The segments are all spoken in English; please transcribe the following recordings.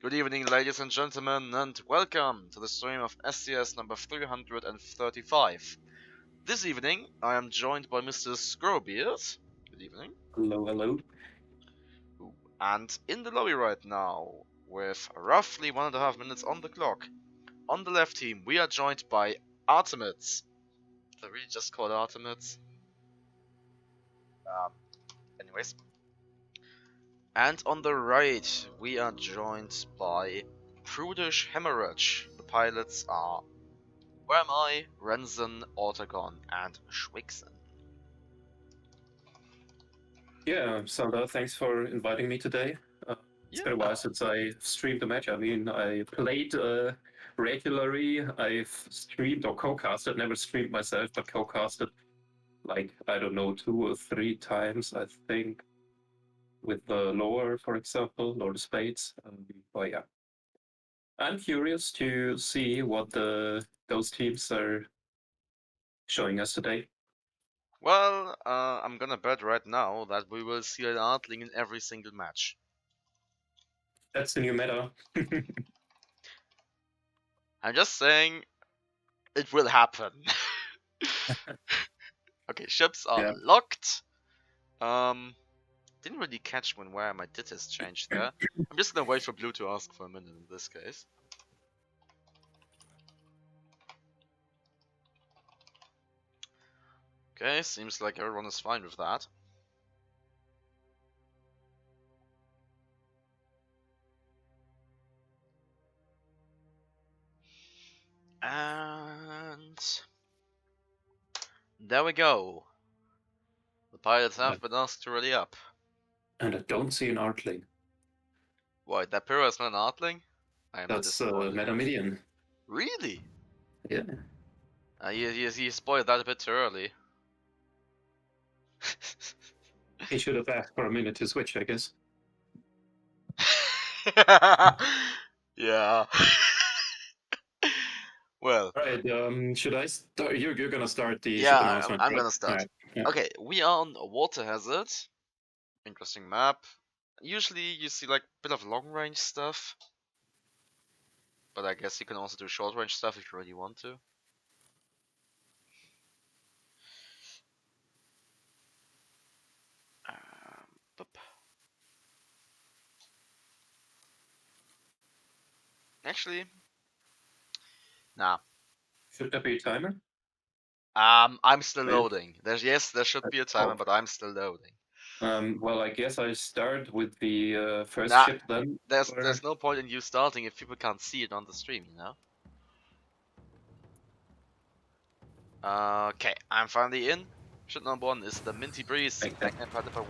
Good evening, ladies and gentlemen, and welcome to the stream of SCS number 335. This evening, I am joined by Mr. Scrobeard. Good evening. Hello, hello. And in the lobby right now, with roughly 1.5 minutes on the clock, on the left team, we are joined by Artemids. Did I really just call it Artemids? Anyways. And on the right, we are joined by Prudish Hemorrhage. The pilots are Where Am I, Renzen, Ortagon, and Schwixen. Yeah, Sandra, thanks for inviting me today. It's been a while since I streamed a match. I mean, I played regularly. I've streamed or co-casted, never streamed myself, but co-casted like, I don't know, 2 or 3 times, I think, with the Lore, for example, Lord of Spades. But yeah, I'm curious to see what those teams are showing us today. Well, I'm gonna bet right now that we will see an Artling in every single match. That's the new meta. I'm just saying, it will happen. Okay, ships are locked. Didn't really catch where my did his change there. I'm just gonna wait for Blue to ask for a minute in this case. Okay, seems like everyone is fine with that. And there we go. The pilots have been asked to ready up. And I don't see an Artling. Wait, that Pyro is not an Artling? That's Metamidian. Really? Yeah. He spoiled that a bit too early. He should have asked for a minute to switch, I guess. Yeah. Well. Alright, should I start? You're gonna start the ship announcement, I'm gonna start. Right. Yeah. Okay, we are on Water Hazard. Interesting map. Usually you see like a bit of long range stuff. But I guess you can also do short range stuff if you really want to. Actually, nah. Should there be a timer? I'm still loading. There should be a timer, but I'm still loading. Well, I guess I start with the first ship then. There's no point in you starting if people can't see it on the stream, you know? Okay, I'm finally in. Ship number 1 is the Minty Breeze.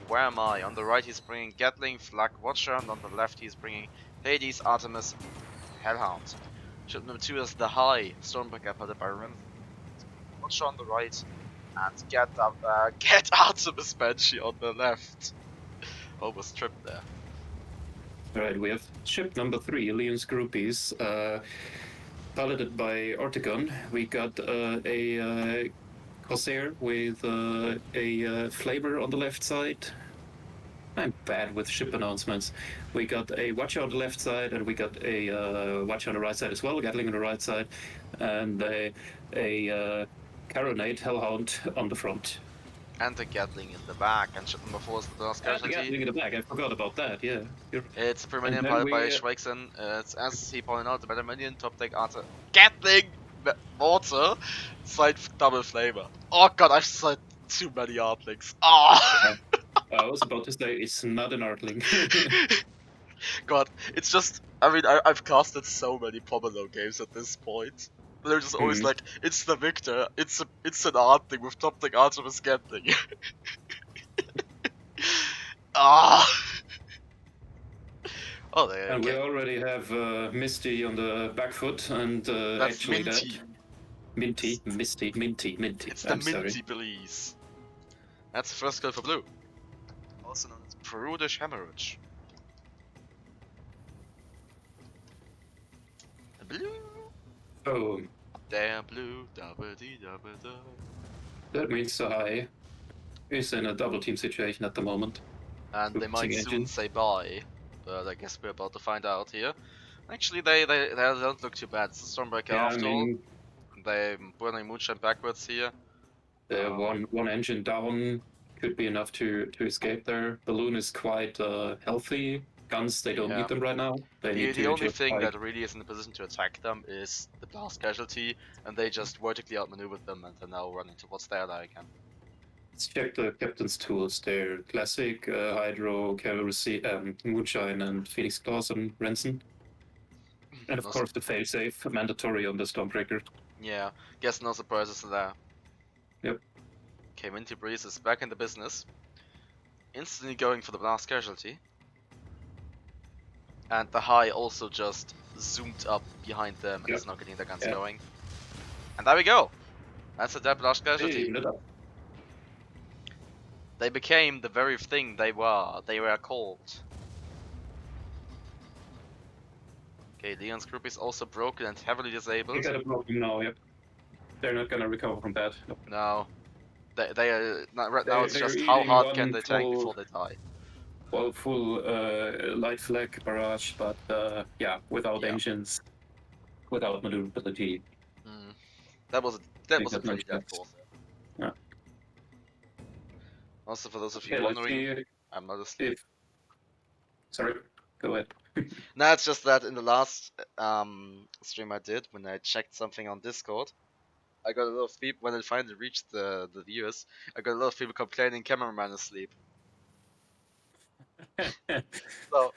Where Am I? On the right he's bringing Gatling, Flag Watcher, and on the left he's bringing Hades, Artemis, Hellhound. Ship number 2 is the High, Stormbreaker piloted by Ren. Watcher on the right, and Get Artemis Banshee on the left. Almost tripped there. Alright, we have ship number 3, Leon's Groupies, piloted by Ortagon. We got a Corsair with a Flavor on the left side. I'm bad with ship announcements. We got a Watcher on the left side, and we got a Watcher on the right side as well, Gatling on the right side, and a Caronate Hellhound on the front. And the Gatling in the back, and ship number 4 is the last casualty. Gatling in the back, I forgot about that, yeah. It's a Permanian piloted by Schweixen. It's, as he pointed out, the Metamidian top deck Arthur. Gatling! Water! Side double flavor. Oh god, I've said too many Artlings. Ah! I was about to say, it's not an Artling. God, it's just, I mean, I've casted so many Pomelo games at this point. They're just always like, it's the Victor, it's an Artling with top deck Artemis Gatling. Ah! Oh, there. And we already have Misty on the back foot, and that's actually Minty. Minty. It's the Minty Breeze. That's the first goal for Blue. Also known as Prudish Hemorrhage. Blue. Oh. Damn Blue, double-dee-double. That means Sahai is in a double team situation at the moment. And they might soon say bye, but I guess we're about to find out here. Actually, they don't look too bad. It's a Stormbreaker Yeah, I after all. mean, They're burning Moonshine backwards here. the one engine down could be enough to escape there. Balloon is quite healthy. Guns, they don't Yeah. need them right now. They need The to only just thing like that really is in a position to attack them is the blast casualty, and they just vertically outmaneuvered them and are now running towards there again. let's check the captain's tools there. Classic, Hydro, Cavalry, Moonshine, and Phoenix Claws and Renson. And of No course the failsafe, mandatory on the Stormbreaker. Yeah, guess no surprises there. Yep. Okay, Minty Breeze is back in the business. Instantly going for the blast casualty. And the high also just zoomed up behind them and Yep. is now getting their guns Yeah. going. And there we go. That's a dead blast Hey, casualty. even it up. They became the very thing they were. They were called. Okay, Leon's group is also broken and heavily They disabled. got a problem now, yep. They're not gonna recover from that. No. They are right now. It's They're just how hard eating can one they tank full- before they die. Well, full light flag barrage, but yeah, without Yeah. engines, without maneuverability. That was a They pretty got no dead chance. force. Yeah. Also, for those of you Okay, let's wondering, see I'm not asleep. if. Sorry, go ahead. No, it's just that in the last stream I did, when I checked something on Discord, I got a lot of people, when it finally reached the viewers, I got a lot of people complaining cameraman is asleep. So,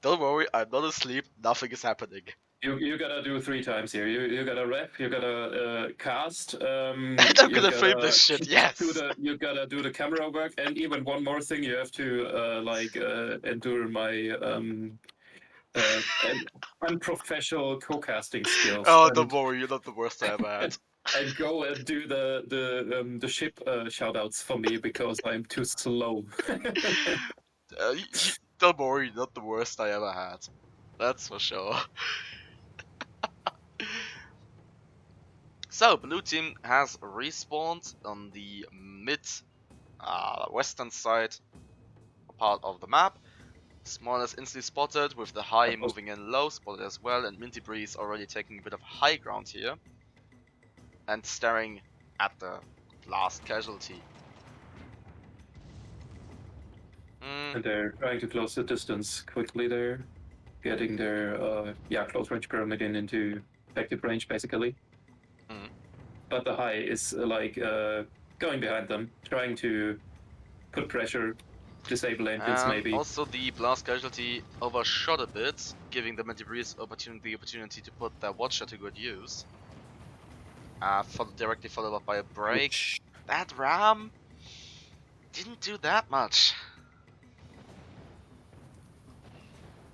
don't worry, I'm not asleep, nothing is happening. You gotta do 3 times here. You gotta rep, you gotta cast. And I'm gonna film this shit, yes! You gotta do the camera work, and even one more thing, you have to endure my unprofessional co-casting skills. Oh, don't worry, you're not the worst I ever had. And go and do the ship shoutouts for me because I'm too slow. Don't worry, you're not the worst I ever had. That's for sure. So, blue team has respawned on the mid western side part of the map. Small is instantly spotted with the high moving in low, spotted as well, and Minty Breeze already taking a bit of high ground here. And staring at the last casualty. And they're trying to close the distance quickly there. Getting their close range pyramid into effective range basically. But the high is going behind them, trying to put pressure, disable engines maybe. Also the blast casualty overshot a bit, giving the Minty Breeze the opportunity to put their watcher to good use. Directly followed up by a break. That ram didn't do that much.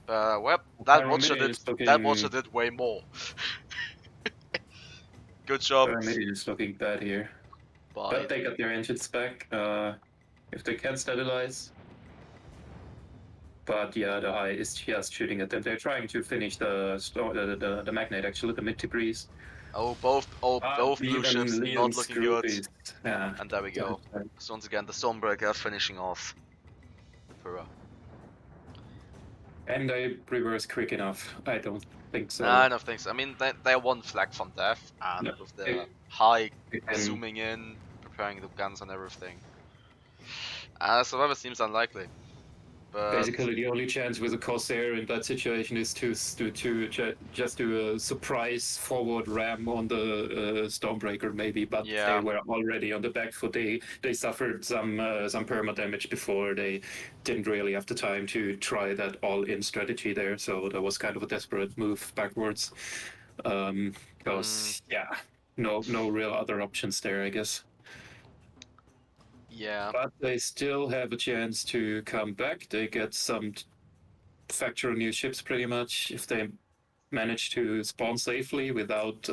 Well, that watcher did way more. Good job. Maybe it's looking bad here. But they got their engines back. If they can stabilize. But yeah, the high is just shooting at them. They're trying to finish the magnet actually, the Minty Breeze. Oh, both blue ships not looking good. Yeah. And there we go. So once again, the Stormbreaker finishing off the Pura. And they reverse quick enough. I don't think so. I don't think so. I mean, they're one flag from death, and with the high zooming in, preparing the guns and everything. Survivor seems unlikely. But basically, the only chance with a Corsair in that situation is to just do a surprise forward ram on the Stormbreaker, maybe. But they were already on the back foot. They suffered some perma damage before. They didn't really have the time to try that all-in strategy there. So that was kind of a desperate move backwards. Because no real other options there, I guess. Yeah. But they still have a chance to come back. They get some factory new ships pretty much if they manage to spawn safely without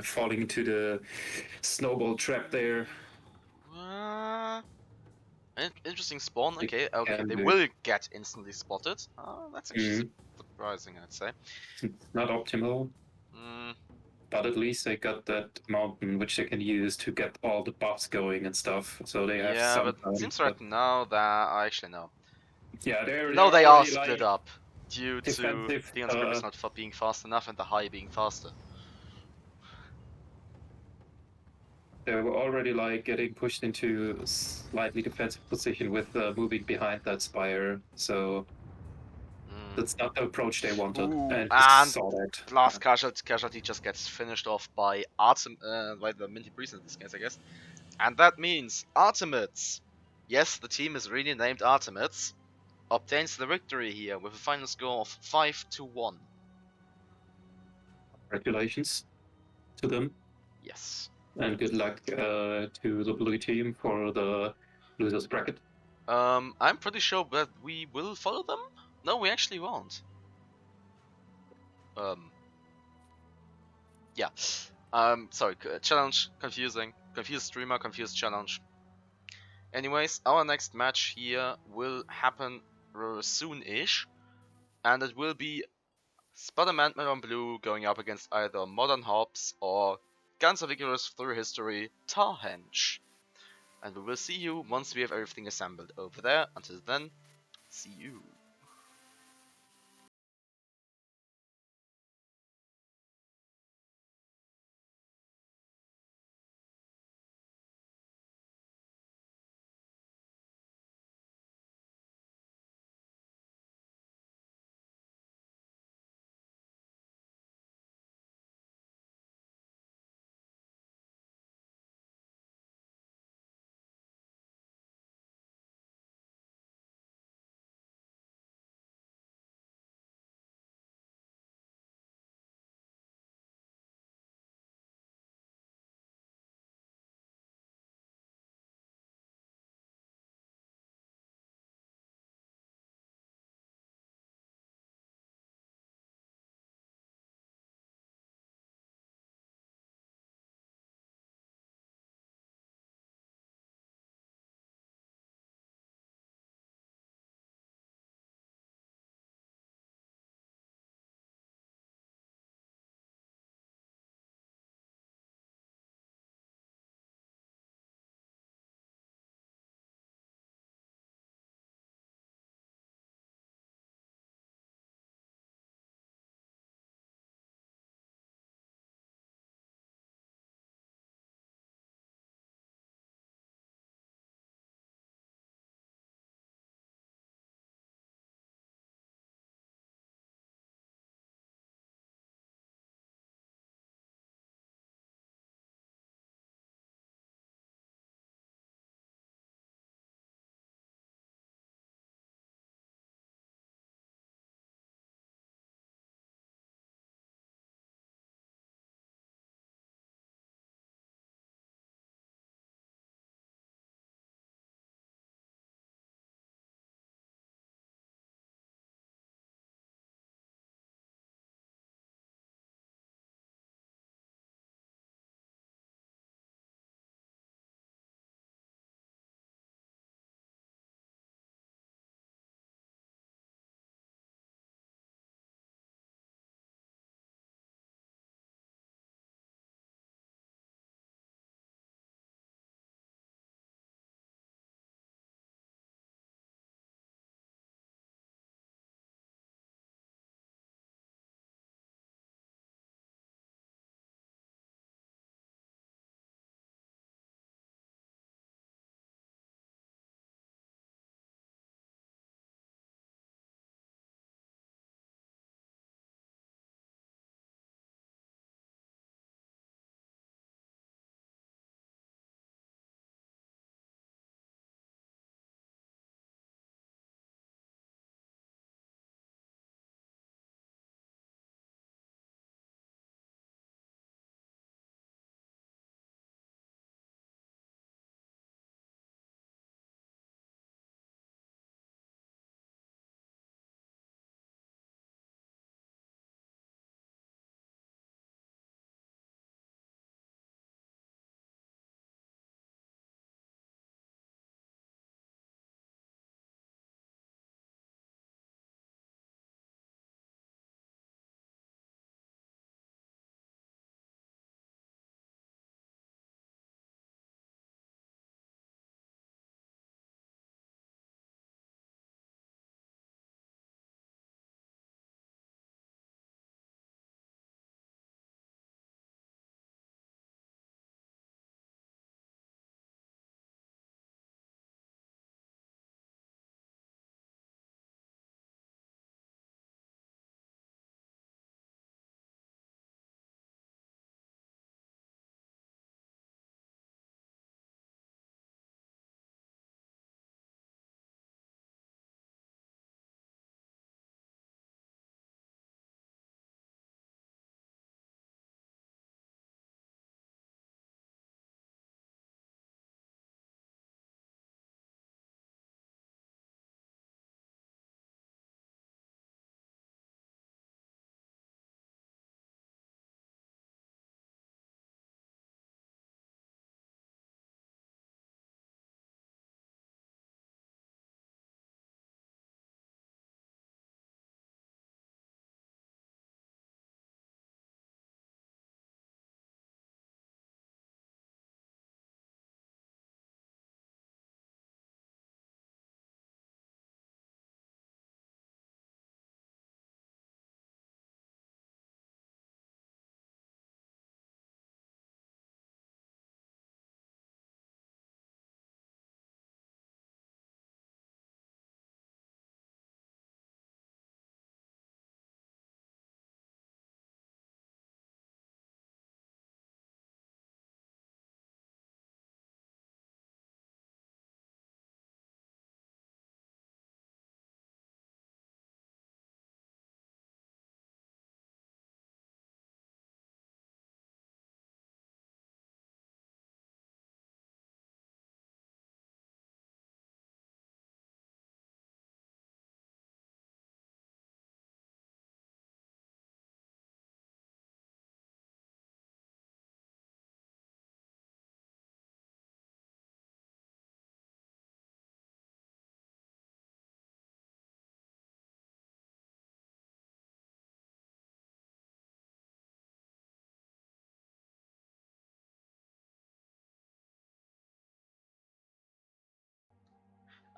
falling into the snowball trap there. Interesting spawn. Okay, they will get instantly spotted. That's actually surprising, I'd say. Not optimal. But at least they got that mountain which they can use to get all the buffs going and stuff. So they have some. But it seems right now that actually no. Yeah, they are split up. due to defensive. the unscripted not being fast enough and the high being faster. They were already like getting pushed into a slightly defensive position with moving behind that spire. So that's not the approach they wanted, Ooh, and we and saw that. last casualty just gets finished off by by the Minty Priest in this case, I guess. And that means Artemids, yes, the team is really named Artemids, obtains the victory here with a final score of 5-1. Congratulations to them, Yes. and good luck to the blue team for the losers bracket. I'm pretty sure that we will follow them. No, we actually won't. Yeah. Sorry, challenge, confusing. Confused streamer, confused challenge. Anyways, our next match here will happen soon-ish. And it will be Spider-Man on Blue going up against either Modern Hobbs or Guns of Icarus through history, Tarhenge. And we will see you once we have everything assembled over there. Until then, see you.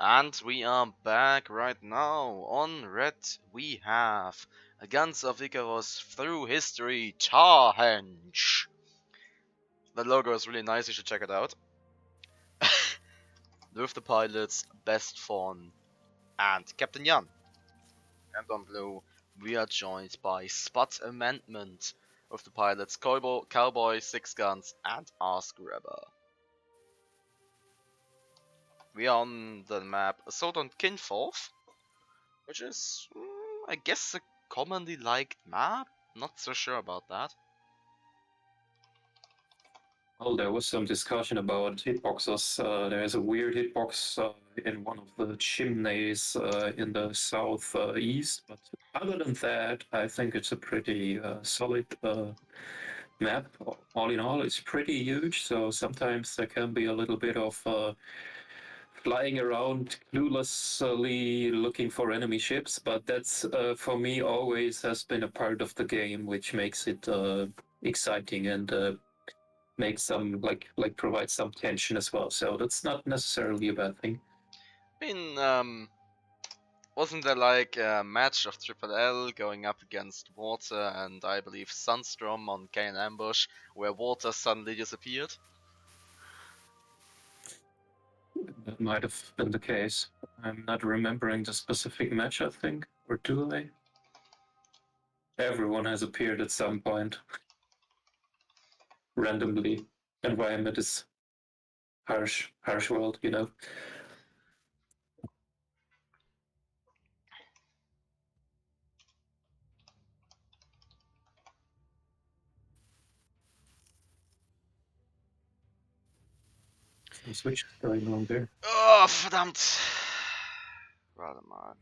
And we are back right now. On red, we have Guns of Icarus through history, Tarhenge. The logo is really nice, you should check it out. With the pilots, Best Fun and Captain Jan. And on blue, we are joined by Spot Amendment with the pilots Cowboy, Six Guns, and Ask Grabber. We are on the map Assault on Kinforth, which is, I guess, a commonly liked map. Not so sure about that. Well, there was some discussion about hitboxes. There's a weird hitbox in one of the chimneys in the southeast, but other than that, I think it's a pretty solid map. All in all, it's pretty huge, so sometimes there can be a little bit of flying around cluelessly looking for enemy ships, but that's for me always has been a part of the game, which makes it exciting and makes some like provide some tension as well. So that's not necessarily a bad thing. I mean, wasn't there like a match of Triple L going up against Water and I believe Sunstrom on Kain Ambush, where Water suddenly disappeared? That might have been the case. I'm not remembering the specific match, I think, or do I? Everyone has appeared at some point randomly. Environment is harsh world, you know. Some switch going on there. Oh, verdammt! Warte mal.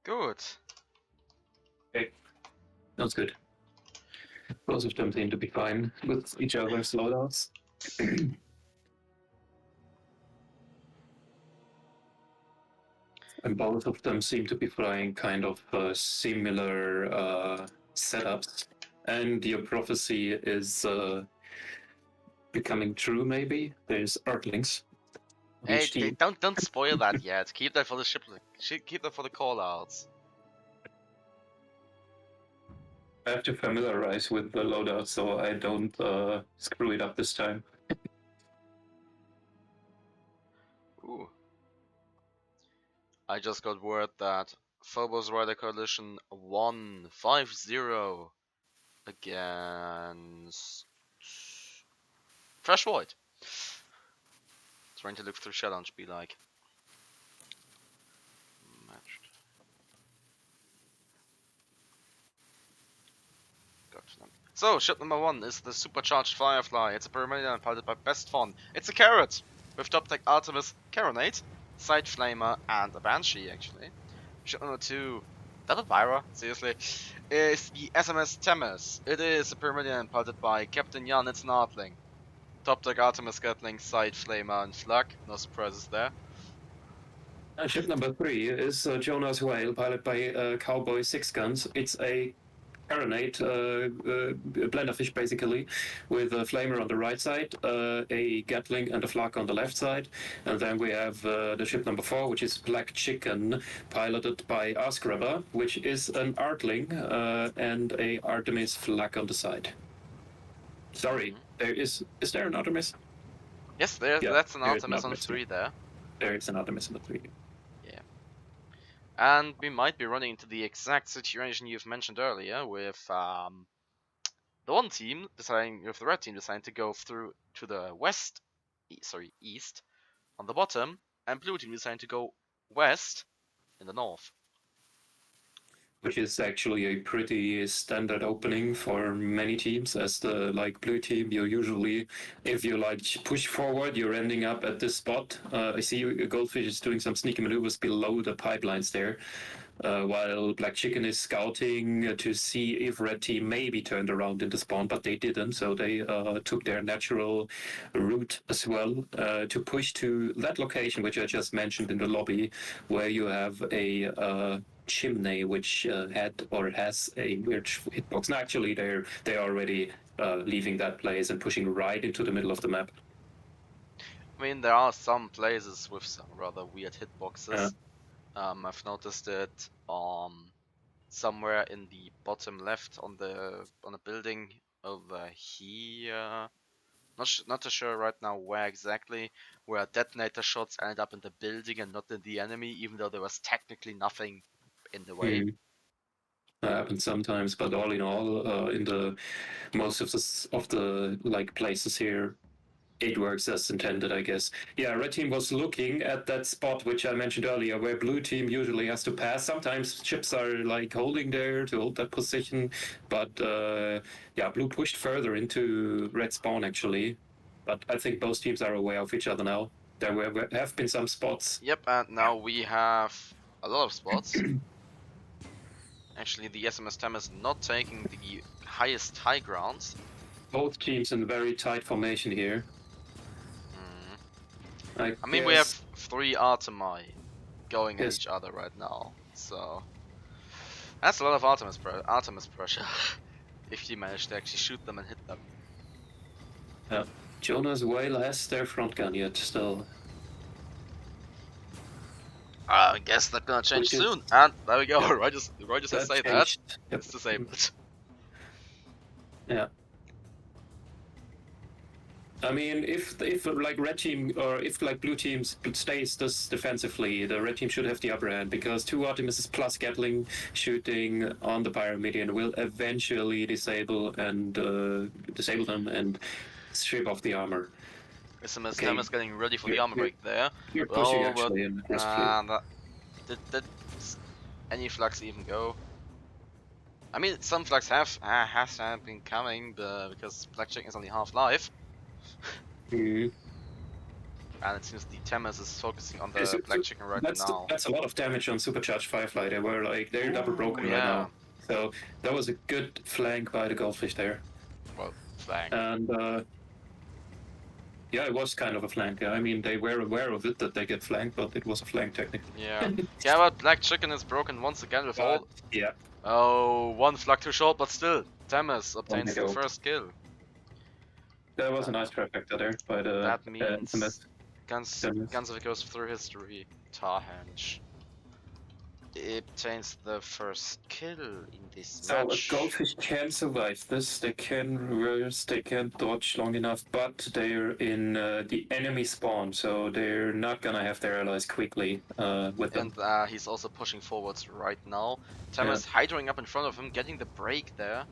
Gut. Okay, that's good. Both of them seem to be fine with each other's loadouts. And both of them seem to be flying kind of similar setups. And your prophecy is becoming true, maybe. There's Earthlings. Hey, Each team. don't spoil that yet. Keep that for the keep that for the callouts. I have to familiarize with the loadout so I don't screw it up this time. Ooh. I just got word that Phobos Rider Coalition won 5-0 against Fresh Void. Trying to look through challenge, be like matched. Gotcha. So ship number 1 is the Supercharged Firefly. It's a Pyramidon piloted by Best Fun. It's a carrot with top deck Artemis, Caronate, Side Flamer, and a Banshee actually. Ship number 2, Double Pyra, seriously, is the SMS Temis. It is a Pyramidon piloted by Captain Jan. It's an Artling. Top deck Artemis, Gatling, Side Flamer, and Flak. No surprises there. Ship number 3 is Jonas Whale, piloted by Cowboy Six Guns. It's a Caronate, blenderfish basically, with a flamer on the right side, a Gatling and a flak on the left side. And then we have the ship number 4, which is Black Chicken, piloted by Askrabber, which is an Artling and a Artemis flak on the side. Sorry, there is there an Artemis? Yes, that's an Artemis on 3 there. There is an Artemis on the 3. Yeah. And we might be running into the exact situation you've mentioned earlier with the one team deciding, with the red team deciding to go through to the east on the bottom, and blue team deciding to go west in the north. which is actually a pretty standard opening for many teams. As the blue team, you usually, if you push forward, you're ending up at this spot. I see Goldfish is doing some sneaky maneuvers below the pipelines there, while Black Chicken is scouting to see if Red Team maybe turned around in the spawn, but they didn't. So they took their natural route as well to push to that location, which I just mentioned in the lobby, where you have a chimney which had or has a weird hitbox. No, actually, they're already leaving that place and pushing right into the middle of the map. I mean, there are some places with some rather weird hitboxes. I've noticed it somewhere in the bottom left on a building over here. Not too sure right now where exactly, where detonator shots ended up in the building and not in the enemy, even though there was technically nothing in the way. Happens sometimes, but all in all, in the most of the places here, it works as intended, I guess. Yeah, red team was looking at that spot which I mentioned earlier, where blue team usually has to pass. Sometimes chips are holding there to hold that position, but yeah, blue pushed further into red spawn actually. But I think both teams are aware of each other now. There have been some spots. Yep, and now we have a lot of spots. Actually, the SMS TEM is not taking the highest high grounds. Both teams in very tight formation here. I mean, we have 3 Artemi going at each other right now, so that's a lot of Artemis pressure. If you manage to actually shoot them and hit them. Yeah, Jonas Whale has their front gun yet still. I guess that's gonna change soon, and there we go. Right, just say that. Yep. It's disabled. Yeah. I mean, if red team or if blue team stays this defensively, the red team should have the upper hand, because 2 Artemises plus Gatling shooting on the Pyramidion will eventually disable them and strip off the armor. SMS TEM is getting ready for the armor break there. You're pushing actually in did any flux even go? I mean, some flux have been coming because Black Chicken is only half life. And it seems the Temis is focusing on the Black Chicken right now. That's a lot of damage on Supercharged Firefly. They're double broken right now. So that was a good flank by the Goldfish there. Well, flank. And yeah, it was kind of a flank. I mean, they were aware of it that they get flanked, but it was a flank technically. Yeah. Yeah, but Black Chicken is broken once again with all. Yeah. Oh, 1 flak too short, but still, Temis obtains the first kill. That was a nice trifecta there by the. That means Gunsvik goes through history. Tarhenge obtains the first kill in this match. So a Goldfish can survive this. They can reverse. They can dodge long enough, but they're in the enemy spawn, so they're not gonna have their allies quickly with them. And he's also pushing forwards right now. Temis hydroing up in front of him, getting the break there.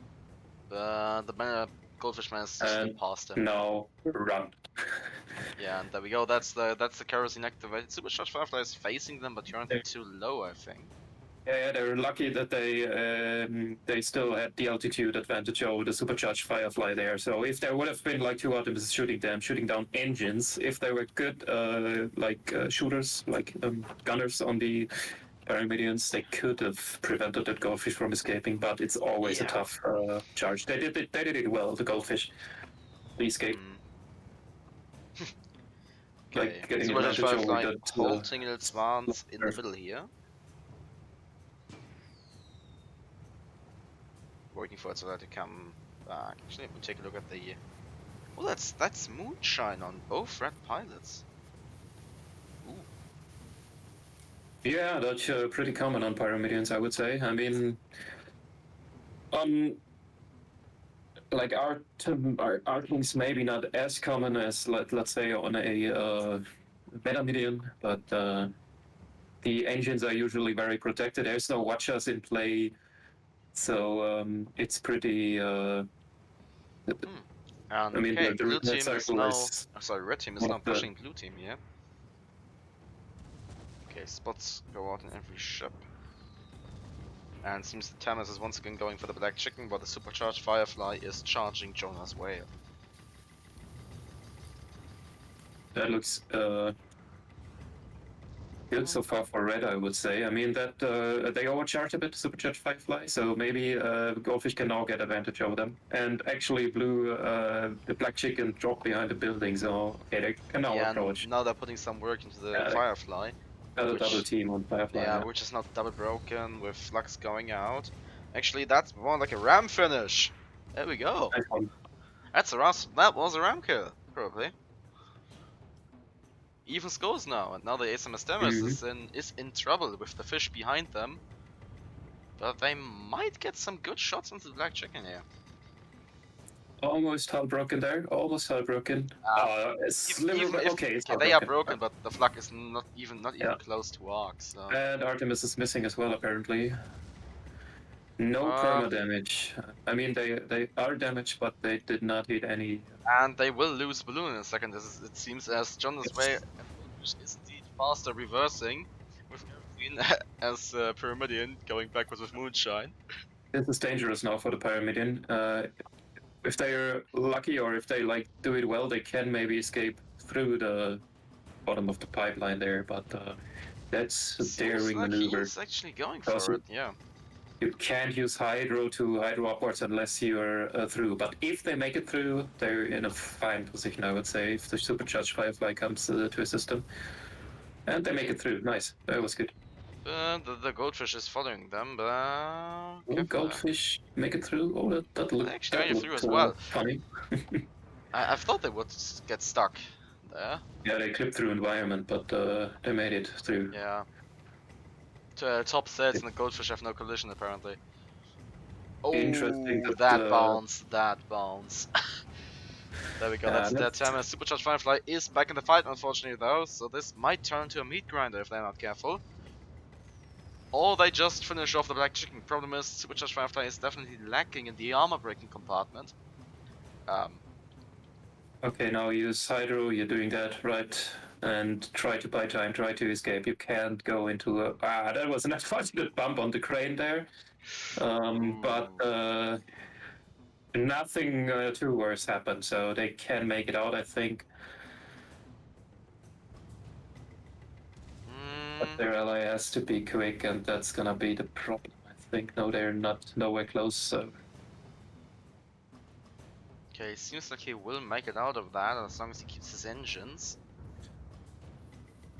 The Goldfish man is still past him. Now run. Yeah, and there we go. That's the kerosene activated. Supercharged Firefly is facing them, but currently too low, I think. Yeah, they're lucky that they still had the altitude advantage over the Supercharged Firefly there. So if there would have been 2 Artemis shooting down engines, if they were good shooters, gunners on the Pyramidions, they could have prevented that Goldfish from escaping. But it's always a tough charge. They did it well, the Goldfish. The escape. Okay, Supercharged Firefly halting in advance in the middle here. Waiting for it to come back. Actually, we'll take a look at the. Well, that's moonshine on both red pilots. Ooh. Yeah, that's pretty common on Pyramidions, I would say. I mean, our things maybe not as common as let's say on a Metamidion, but the engines are usually very protected. There's no watchers in play. So it's pretty. And I mean, okay, blue team is now. Sorry, red team is now pushing blue team. Yeah. Okay, spots go out in every ship. And seems that Thomas is once again going for the black chicken, while the supercharged Firefly is charging Jonah's whale. That looks good so far for red, I would say. I mean that they overcharged a bit, supercharged Firefly, so maybe Goldfish can now get advantage over them. And actually, blue, the black chicken dropped behind the building, so okay, they can now Yeah, and approach. now they're putting some work into the Yeah, they Firefly. got a double Which, team on Firefly. yeah, Yeah. which is not double broken with Flux going out. Actually, that's more like a ram finish. There we go. Nice one. That was a ram kill, probably. Even scores now, and now the SMS Dammers is in trouble with the fish behind them. But they might get some good shots into the black chicken here. Almost hull broken there. Almost hull broken. It's Even if okay, it's okay, hull they are broken. broken, but the flak is not even Yeah. close to arc. So And Artemis is missing as well, apparently. No perma damage. I mean, they are damaged, but they did not hit any. and they will lose balloon in a second. It seems as Jonas Way is indeed faster reversing with Green as Pyramidion going backwards with Moonshine. This is dangerous now for the Pyramidion. If they're lucky or if they like do it well, they can maybe escape through the bottom of the pipeline there. But that's a daring maneuver. He's actually going for it. Yeah. You can't use hydro to hydro upwards unless you're through. But if they make it through, they're in a fine position, I would say, if the supercharged Firefly comes to assist them. And they make it through. Nice. That was good. The goldfish is following them, but Goldfish make it through. Oh, that looked through as well. Funny. I thought they would get stuck there. Yeah, they clipped through environment, but they made it through. Yeah. Top sets and the goldfish have no collision apparently. Oh, Interesting that bounce. There we go, that's their time. Supercharged Firefly is back in the fight, unfortunately though, so this might turn to a meat grinder if they're not careful. Or they just finish off the black chicken. Problem is, Supercharged Firefly is definitely lacking in the armor breaking compartment. Okay, now use Hydro, you're doing that, right? And try to buy time, try to escape. You can't go into a... that was an unfortunate bump on the crane there. But nothing too worse happened, so they can make it out, I think. But their ally has to be quick, and that's gonna be the problem, I think. No, they're not nowhere close, so... Okay, seems like he will make it out of that as long as he keeps his engines.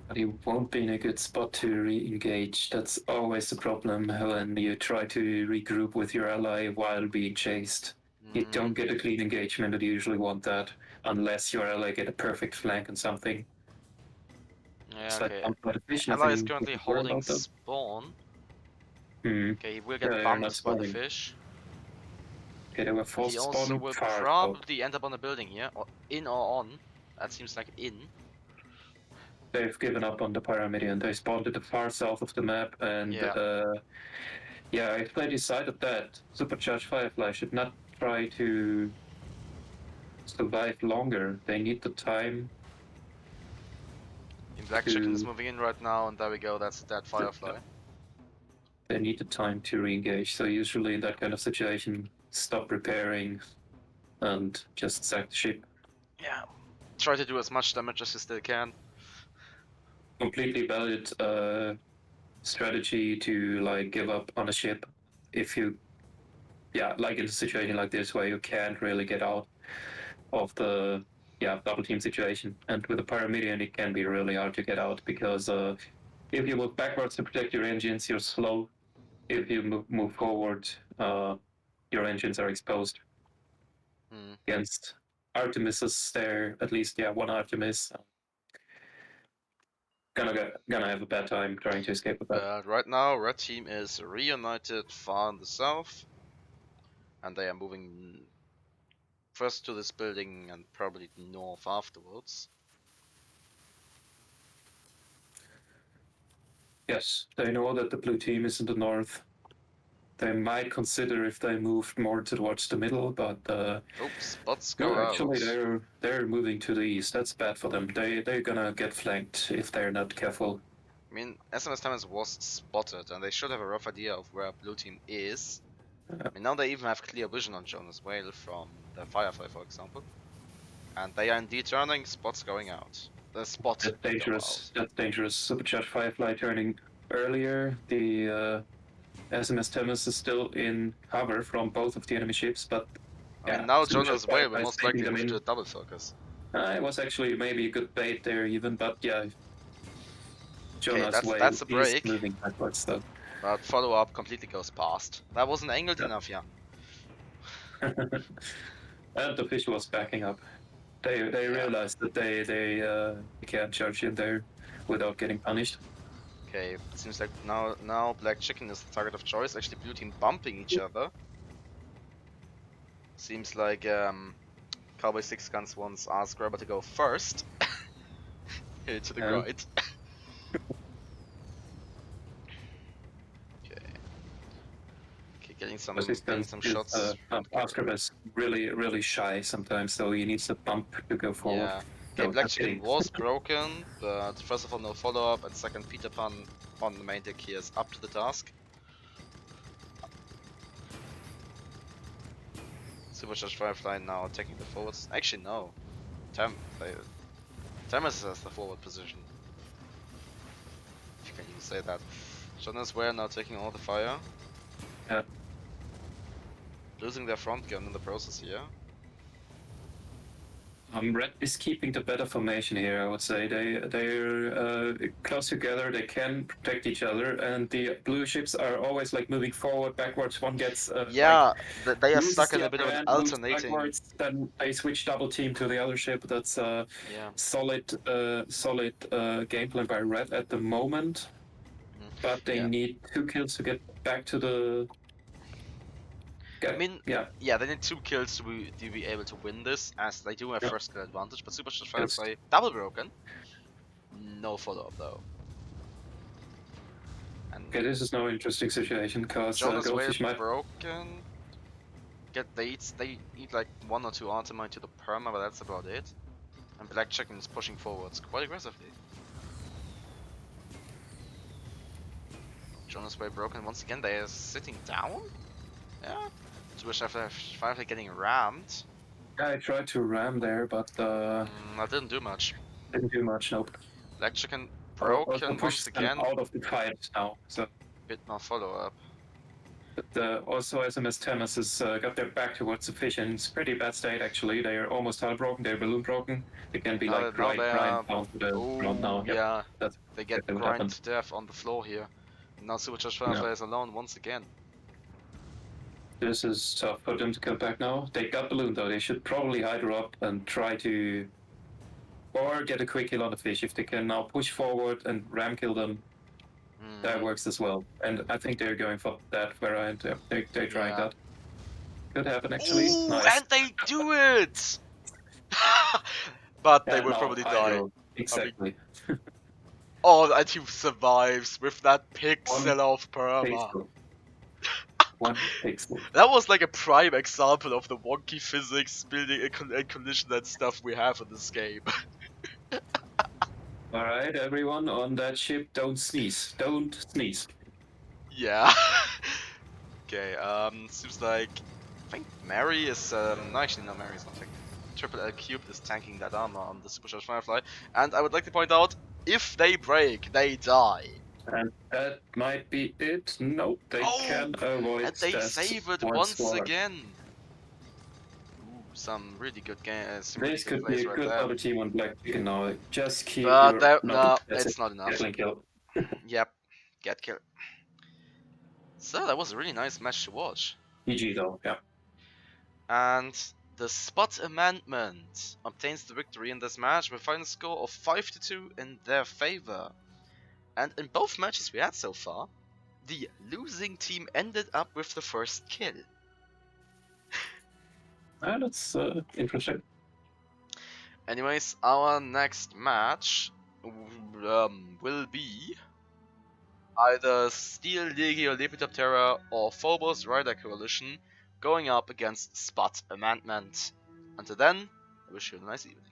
But he won't be in a good spot to re-engage. That's always the problem when you try to regroup with your ally while being chased. You don't get a clean engagement, and you usually want that, unless your ally get a perfect flank on something. Yeah, okay. Ally is currently holding spawn. Okay, he will get bumped by the fish. Okay, they were forced he also will probably end up on the building here, or in or on. That seems like in. They've given up on the Pyramidion. They spawned at the far south of the map, and if they decided that Supercharged Firefly should not try to survive longer, they need the time. Black Chicken is moving in right now, and there we go, that's that Firefly. They need the time to re-engage, so usually in that kind of situation, stop repairing and just sack the ship. Yeah, try to do as much damage as you still can. Completely valid strategy to like give up on a ship if you, like in a situation like this where you can't really get out of the double team situation. And with a Pyramidion, it can be really hard to get out because if you move backwards to protect your engines, you're slow. If you move forward, your engines are exposed. Against Artemises there, at least one Artemis. Gonna have a bad time trying to escape with that. But right now, red team is reunited far in the south, and they are moving first to this building and probably north afterwards. Yes, they know that the blue team is in the north. They might consider if they moved more towards the middle, but spots go out. Actually, they're moving to the east. That's bad for them. They're gonna get flanked if they're not careful. I mean, SMS Times was spotted, and they should have a rough idea of where blue team is. I mean, now they even have clear vision on Jonas Whale from the Firefly, for example. And they are indeed turning, spots going out. The spot That's will go dangerous. out. That's dangerous. Supercharged Firefly turning earlier. The SMS Thames is still in cover from both of the enemy ships, but I mean, yeah, now Supercharged Jonas Whale will Firefly is most taking likely them move in. to a double focus. It was actually maybe a good bait there even, but yeah, Okay, Jonas Whale that's a is break. moving backwards though. But follow up completely goes past. That wasn't angled Yeah. enough, yeah. And the fish was backing up. They Yeah. realized that they can't charge in there without getting punished. Okay, it seems like now Black Chicken is the target of choice. Actually, blue team bumping each other. Seems like Cowboy Six Guns wants Scrobeard to go first. Here to the Yeah. right. Okay. Okay, getting some shots. Oscar is really shy sometimes, so he needs a bump to go forward. Yeah. Okay, No, Black not Chicken kidding. was broken, but first of all, no follow up, and second, Peter Pan on the main deck here is up to the task. Supercharged Firefly now taking the forwards. Actually, no. Tamas has the forward position. If you can even say that. Jonas Ware now taking all the fire. Yeah. Losing their front gun in the process here. Red is keeping the better formation here. I would say they're close together. They can protect each other, and the blue ships are always like moving forward, backwards. One gets Yeah, they are loses stuck in the a bit of upper an end, moves alternating. backwards, then they switch double team to the other ship. That's Yeah. solid game plan by Red at the moment. But they need 2 kills to get back to the. I mean, yeah, they need 2 kills to be able to win this, as they do have first kill advantage. But Supercharged Firefly double broken. No follow up though. And okay, this is no interesting situation because Jonas Whale Goldfish might. broken. They need like 1 or 2 Artemite to the perma, but that's about it. And Black Chicken is pushing forwards quite aggressively. Jonas Whale broken once again. They are sitting down. Yeah. Supercharged Firefly getting rammed. Yeah, I tried to ram there, but that didn't do much. Didn't do much. Nope. Black Chicken broken once again. Out of the fight now, so. Bit more follow up. But also SMS Thames has got their back towards the fish and it's pretty bad state actually. They are almost hull broken, they're balloon broken. They can be like grind down to the ground now. Yeah, that's they get grind to death on the floor here. And now Supercharged Firefly is alone once again. This is tough for them to come back now. They got balloon though, they should probably hydro up and try to or get a quick kill on the fish. If they can now push forward and ram kill them, that works as well. And I think they're going for that variant. They're trying that. Could happen actually. Ooh, nice. And they do it! But they will probably die. Exactly. Oh, and he survives with that pixel of perma. One pixel. That was like a prime example of the wonky physics, building and condition and stuff we have in this game. Alright, everyone on that ship, don't sneeze. Don't sneeze. Yeah. Okay, seems like I think Mary is no, actually no, Mary is not tanking. Triple L Cubed is tanking that armor on the Supercharged Firefly, and I would like to point out, if they break, they die. And that might be it. Nope, they can avoid. And they save it once again. Ooh, some really good game. This could be a good other team on Black Chicken now. Just keep. But no, it's not enough. Kill. Yep, get killed. So that was a really nice match to watch. GG though, yeah. And the Spot Amendment obtains the victory in this match with a final score of 5-2 in their favor. And in both matches we had so far, the losing team ended up with the first kill. That's interesting. Anyways, our next match will be either Steel Legio Lepidoptera or Phobos Rider Coalition going up against Spot Amendment. Until then, I wish you a nice evening.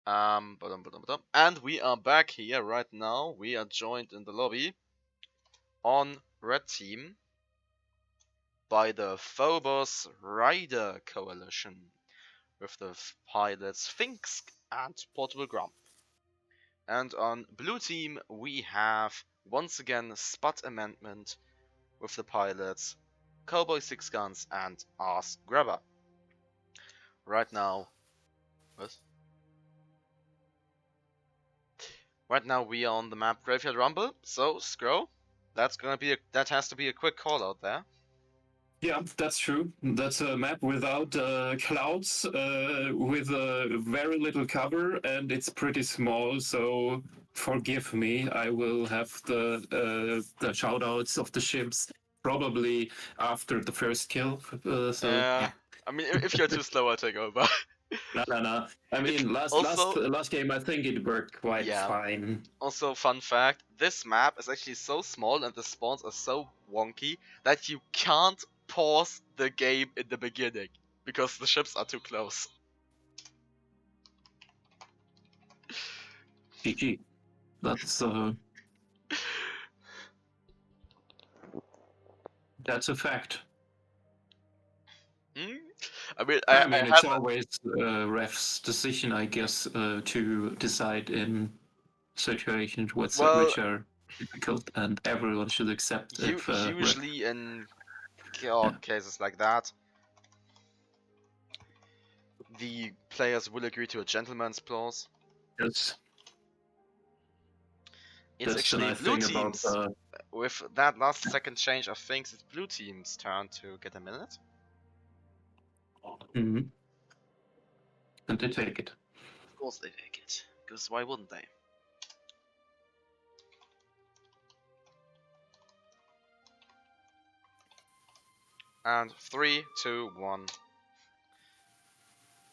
And we are back here right now. We are joined in the lobby on red team by the Phobos Rider Coalition with the pilots Finks and Portable Grump. And on blue team we have once again Spot Amendment with the pilots Cowboy Six Guns and Arse Grabber. Right now, Right now we are on the map Graveyard Rumble, so Scro, that has to be a quick call out there. Yeah, that's true. That's a map without clouds, with very little cover, and it's pretty small. So forgive me. I will have the shoutouts of the ships probably after the first kill. Yeah. I mean, if you're too slow, I'll take over. No. I mean, last game, I think it worked quite fine. Also, fun fact: this map is actually so small and the spawns are so wonky that you can't pause the game in the beginning because the ships are too close. GG. That's a fact. I mean, it's always ref's decision, I guess, to decide in situations which are difficult, and everyone should accept. Usually in cases like that, the players will agree to a gentleman's clause. Yes. It's actually blue teams. With that last second change of things, it's blue team's turn to get a minute. Mm-hmm. And they take it. Of course they take it, because why wouldn't they? And 3, 2, 1.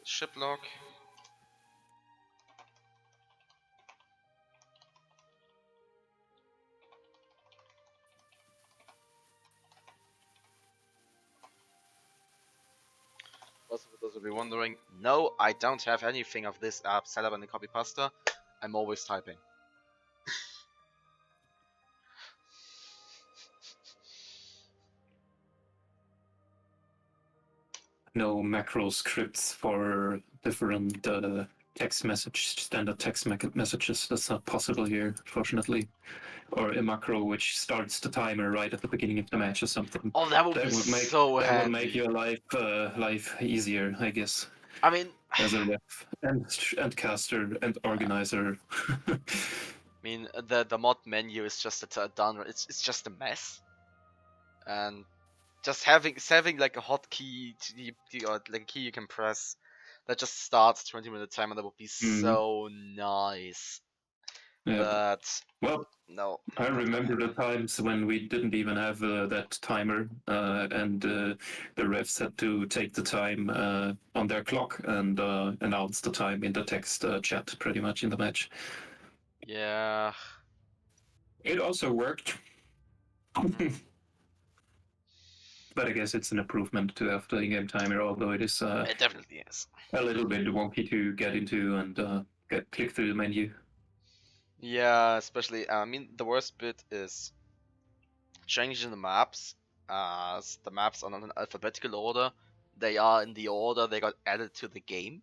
Ship lock. Also, for those of you wondering, no, I don't have anything of this app set up in the copy pasta. I'm always typing. No macro scripts for different standard text messages. That's not possible here, fortunately. Or a macro which starts the timer right at the beginning of the match or something. Oh, that would be so handy. That would make your life easier, I guess. I mean, as a ref and caster and organizer. I mean, the mod menu is just it's just a mess, and just having like a hotkey or like a key you can press that just starts 20-minute timer, that would be so nice. Yeah. But no. I remember the times when we didn't even have that timer, and the refs had to take the time on their clock and announce the time in the text chat pretty much in the match. Yeah. It also worked. But I guess it's an improvement to have the in-game timer, although it is it definitely is a little bit wonky to get into and click through the menu. Yeah, especially, I mean, the worst bit is changing the maps. As the maps are not in alphabetical order, they are in the order they got added to the game.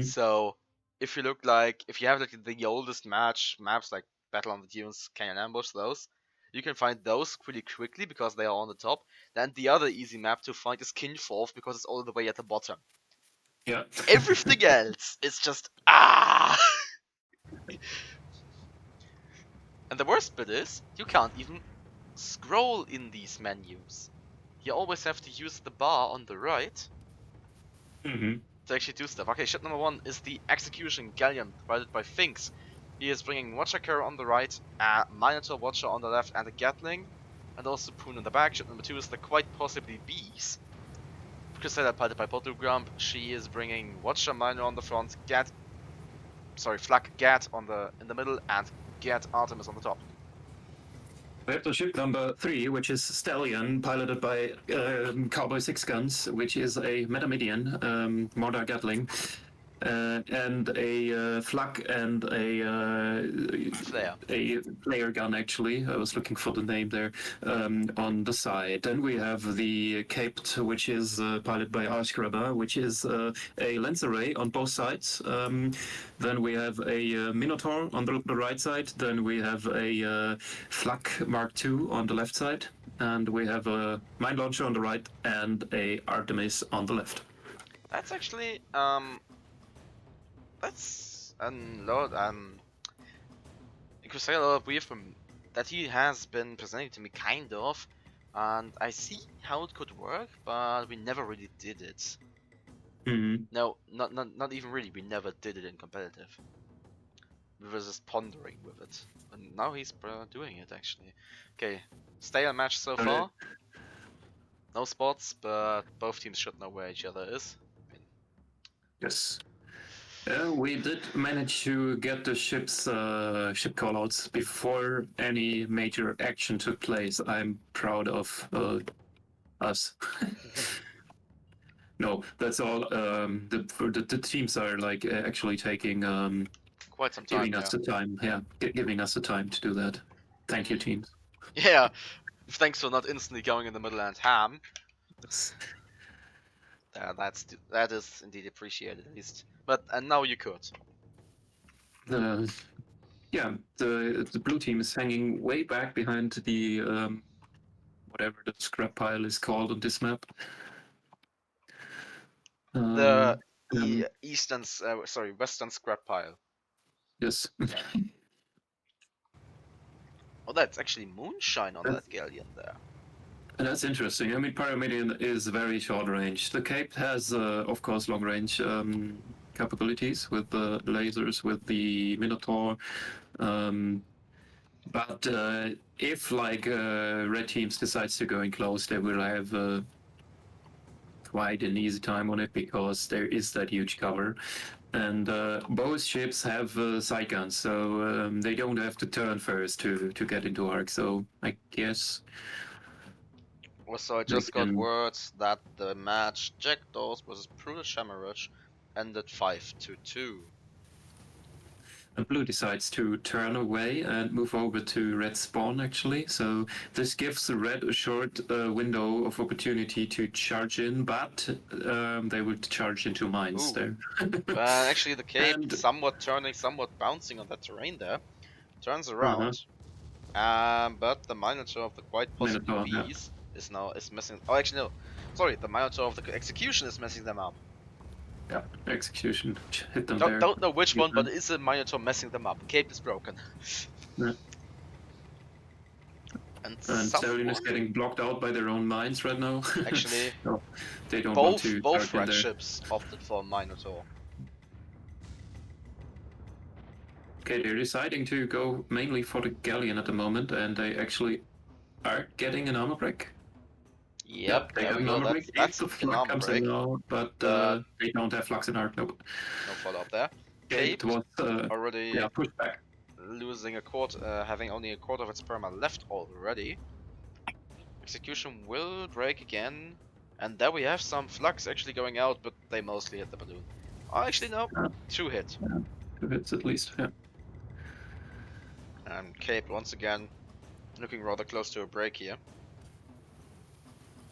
So if you have like the oldest maps like Battle on the Dunes, Canyon Ambush, those, you can find those pretty quickly because they are on the top. Then the other easy map to find is Kinforth because it's all the way at the bottom. Yeah. Everything else is just And the worst bit is, you can't even scroll in these menus. You always have to use the bar on the right to actually do stuff. Okay, ship number 1 is the Execution Galleon, provided by Finks. He is bringing Watcher Carrier on the right, a Minotaur Watcher on the left, and a Gatling, and also Poon in the back. Ship number 2 is the Quite Possibly Bees, Crusader, piloted by Portal Grump. She is bringing Watcher Miner on the front, Flak Gat in the middle, and Gat Artemis on the top. We have the ship number 3, which is Stallion, piloted by Cowboy Six Guns, which is a Metamidian Mortar Gatling. and a flak and Flare. a flare gun. Actually, I was looking for the name there on the side. Then we have the caped, which is piloted by Scrobeard, which is a lens array on both sides. Then we have a Minotaur on the right side. Then we have a flak Mark II on the left side, and we have a mine launcher on the right and a Artemis on the left. That's actually that's a lot. You could say a lot of weird from that he has been presenting to me, kind of, and I see how it could work, but we never really did it. Mm-hmm. No, not even really. We never did it in competitive. We were just pondering with it, and now he's doing it actually. Okay, stale match so far. No spots, but both teams should know where each other is. Yes. We did manage to get the ship callouts before any major action took place. I'm proud of us. No, that's all. The teams are like actually taking Quite some time. giving us the time. Yeah, giving us the time to do that. Thank you, teams. Yeah, thanks for not instantly going in the middle and ham. That is indeed appreciated at least. But and now you could. Yeah, the blue team is hanging way back behind the whatever the scrap pile is called on this map. The western scrap pile. Yes. Oh, that's actually moonshine on that galleon there. And that's interesting. I mean, Pyramidion is very short range. The Cape has, of course, long range capabilities with the lasers, with the Minotaur. But if, like, red teams decides to go in close, they will have quite an easy time on it because there is that huge cover. And both ships have side guns, so they don't have to turn first to get into arc. So I guess. Also, I just got word that the match Jackdaws versus Prudent Shamarach ended 5-2. And blue decides to turn away and move over to red spawn, actually. So this gives the red a short window of opportunity to charge in, but they would charge into mines there. Actually, the Cape somewhat turning, somewhat bouncing on that terrain there. Turns around. But the Minotaur of the quite possible Bees is messing. Oh, actually no. Sorry, the Minotaur of the Execution is messing them up. Yeah, Execution hit them there. Don't know which one, but it's a Minotaur messing them up. Cape is broken. Yeah. And Stallion is getting blocked out by their own mines right now. Actually, no, they don't want to. Both red ships opted for Minotaur. Okay, they're deciding to go mainly for the Galleon at the moment, and they actually are getting an armor break. Yep, they have an armor break. That's the flak comes in now, but they don't have flux in arc. Nope. No follow-up there. Cape was already pushed back. Losing a quarter, having only a quarter of its perma left already. Execution will break again, and there we have some flux actually going out, but they mostly hit the balloon. Oh, actually no, 2 hits. Yeah, 2 hits at least. Yeah. And Cape once again looking rather close to a break here.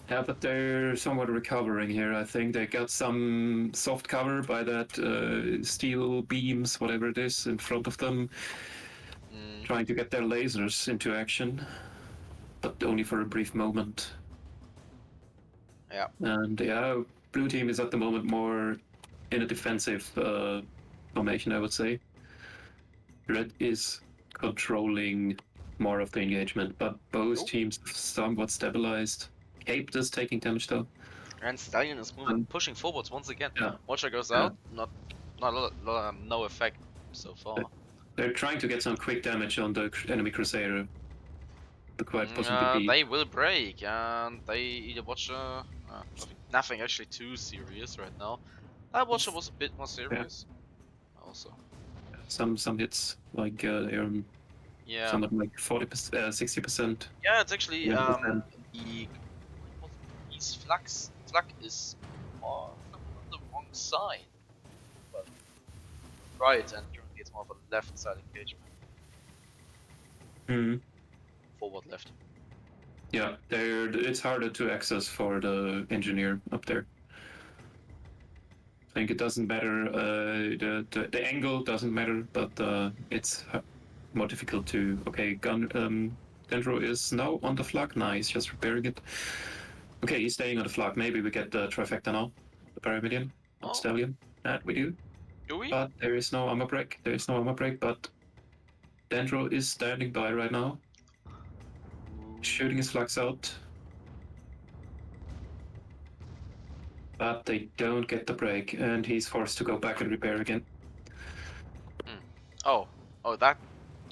Yeah, but they're somewhat recovering here. I think they got some soft cover by that steel beams, whatever it is, in front of them, trying to get their lasers into action, but only for a brief moment. Yeah. And yeah, blue team is at the moment more in a defensive formation, I would say. Red is controlling more of the engagement, but both teams somewhat stabilized. Cape is taking damage though. And Stallion is moving, pushing forwards once again. Yeah. Watcher goes out, no effect so far. They're trying to get some quick damage on the enemy Crusader. The quite possibly they will break, and they either Watcher. Nothing actually too serious right now. That Watcher was a bit more serious. Yeah. Also. Some hits like they're somewhat like 40%, 60%. Yeah, it's actually Flak is on the wrong side. But right, and currently it's more of a left side engagement. Hmm. Forward left. Yeah, it's harder to access for the engineer up there. I think it doesn't matter. The angle doesn't matter, but it's more difficult to. Okay, Dendro is now on the flag. Nice, just repairing it. Okay, he's staying on the flag. Maybe we get the trifecta now. The Pyramidion, not Oh, Stallion. That we do. do we? But there is no armor break. There is no armor break, but Dendro is standing by right now, shooting his flags out. But they don't get the break, and he's forced to go back and repair again. Oh, that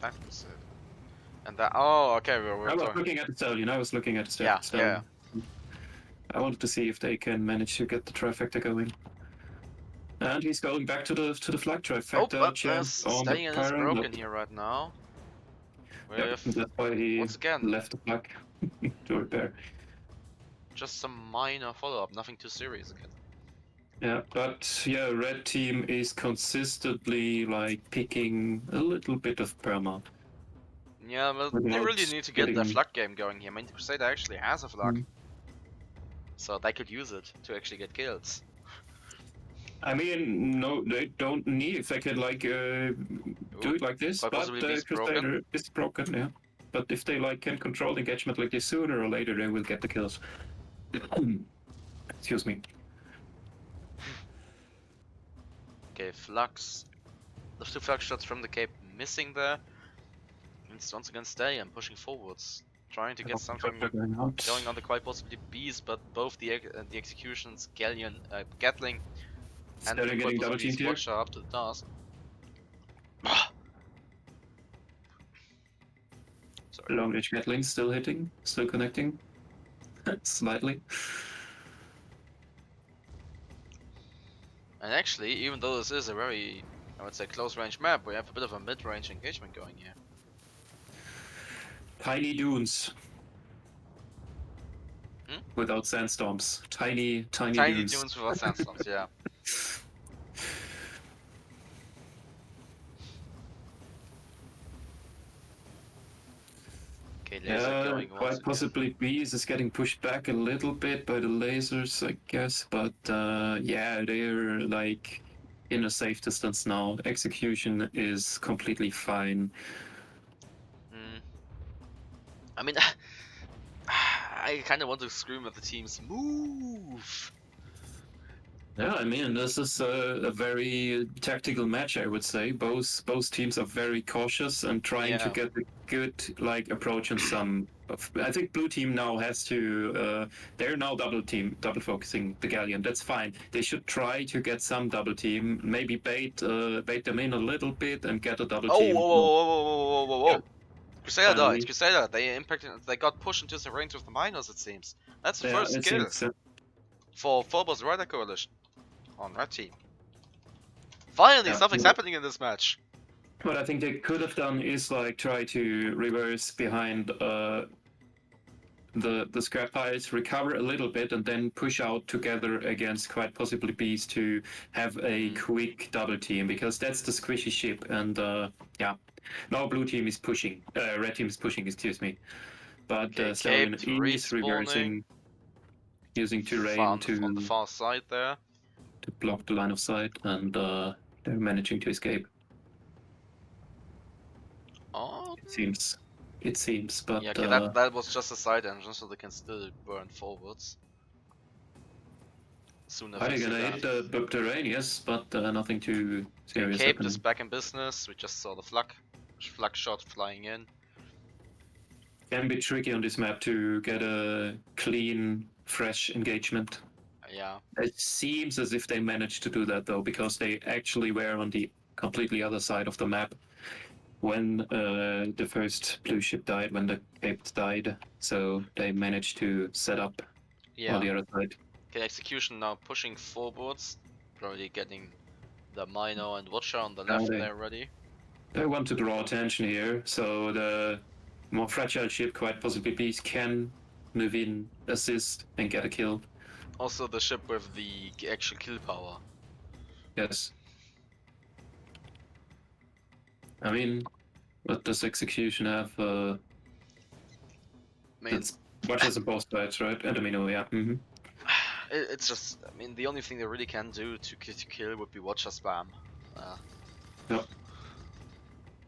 was it. And that. Oh, okay. We're I was talking. looking at the Stallion. I was looking at the Yeah, Stallion. I wanted to see if they can manage to get the trifecta going. And he's going back to the flag Oh, trifecta but champ this on the Stallion is Pyron. broken here right now. Yep, With that's why he once again left the flag to repair. just some minor follow-up, nothing too serious again. Yeah, but yeah, red team is consistently like picking a little bit of perma. Yeah, but they Without really need to get their flag game going here. I mean, the Crusader actually has a flag, so they could use it to actually get kills. I mean, no, they don't need if they could like do it like this. Quite But possibly the beast broken. Crusader is broken, yeah. But if they like can control the engagement like this, sooner or later they will get the kills. Excuse me. Okay, flags. The two flag shots from the Cape missing there. And it's once again Stallion pushing forwards, trying to get something going on the quite possibly beast, but both the executions, Gatling, and They're getting double teamed here. Watcher up to the task. Sorry. Long range Gatling still hitting, still connecting. Slightly. And actually, even though this is a very, I would say, close range map, we have a bit of a mid range engagement going here. Tiny dunes. Without sandstorms. Tiny dunes. Dunes without sandstorms, yeah. Okay, laser going quite possibly Bees is getting pushed back a little bit by the lasers, I guess. But yeah, they're like in a safe distance now. Execution is completely fine. I mean, I kind of want to scream at the teams, move! Yeah, I mean, this is a very tactical match, I would say. Both teams are very cautious and trying to get a good like approach on some. I think blue team now has to. They're now double focusing the Galleon. That's fine. They should try to get some double team. Maybe bait them in a little bit and get a double team. Whoa! Yeah. Crusader died. Crusader. They impacted. They got pushed into the range of the miners. It seems. That's the first kill for Phobos Rider Coalition on red team. Finally, something's happening in this match. What I think they could have done is like try to reverse behind the scrap piles, recover a little bit, and then push out together against quite possibly bees to have a quick double team, because that's the squishy ship. And yeah, now blue team is pushing, red team is pushing, excuse me. But Stallion is reversing, using terrain on the far side there to block the line of sight, and they're managing to escape. It seems, but yeah, okay, that was just a side engine, so they can still burn forwards. Soon they're gonna hit the terrain, yes, but nothing too serious. Cape is back in business. We just saw the flag shot flying in. Can be tricky on this map to get a clean, fresh engagement. Yeah. It seems as if they managed to do that though, because they actually were on the completely other side of the map when the first blue ship died, when the Capes died. So they managed to set up on the other side. Okay, execution now pushing forwards, probably getting the Mino and Watcher on the left there ready. They want to draw attention here, so the more fragile ship, quite possibly Beast, can move in, assist, and get a kill. Also the ship with the actual kill power. Yes. I mean, what does execution have? I mean, It's much as a boss fights, right? And Amino, yeah. it's just, I mean, the only thing they really can do to kill would be Watcher spam. Yep.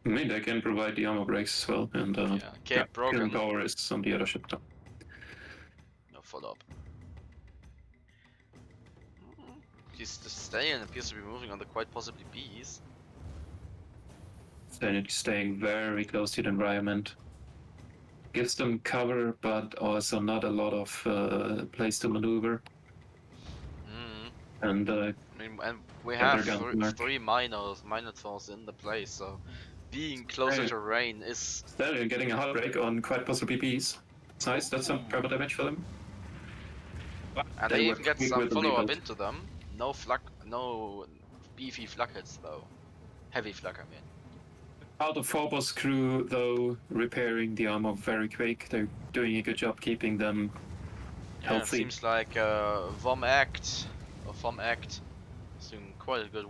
I mean, they can provide the armor breaks as well, and Yeah, Cape killing broken. power is on the other ship though. No follow up. He's just staying, appears to be moving on the quite possibly Bs. Then it's staying very close to the environment. Gives them cover, but also not a lot of place to maneuver. And I mean, and we get have their guns marked. three Minotaurs in the place, so being closer to rain is. Stallion getting a heartbreak on quite possibly Bs. It's nice, that's some proper damage for them. And they even get some follow up into them. No flak, no beefy flak hits though. Heavy flak, I mean. Out of Phobos crew, though, repairing the armor very quick. They're doing a good job keeping them healthy. It seems like Vom Act is doing quite good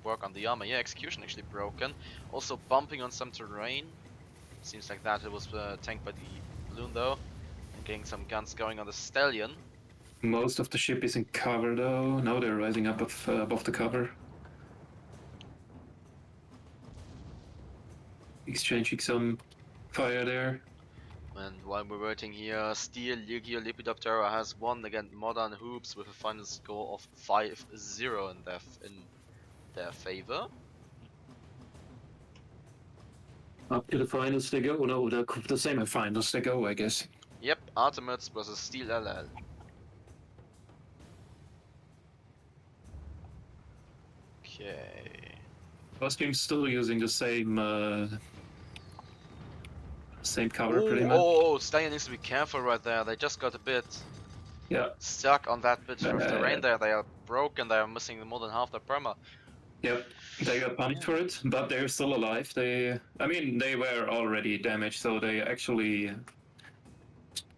work on the armor. Yeah, execution actually broken. Also bumping on some terrain. Seems like that it was tanked by the balloon though. And getting some guns going on the Stallion. Most of the ship is in cover though. Now they're rising up above the cover. Exchanging some fire there. And while we're waiting here, Steel Legio Lepidoptera has won against Modern Hoops with a final score of 5-0 in their favor. Up to the finals they go. No, the semi-finals they go, I guess. Yep, Artemids versus Steel LL. Okay. Costume's still using the same cover pretty much. Oh, Stallion needs to be careful right there. They just got a bit stuck on that bit of terrain there. They are broken. They are missing more than half their perma. Yep, they got punished for it, but they're still alive. They were already damaged, so they actually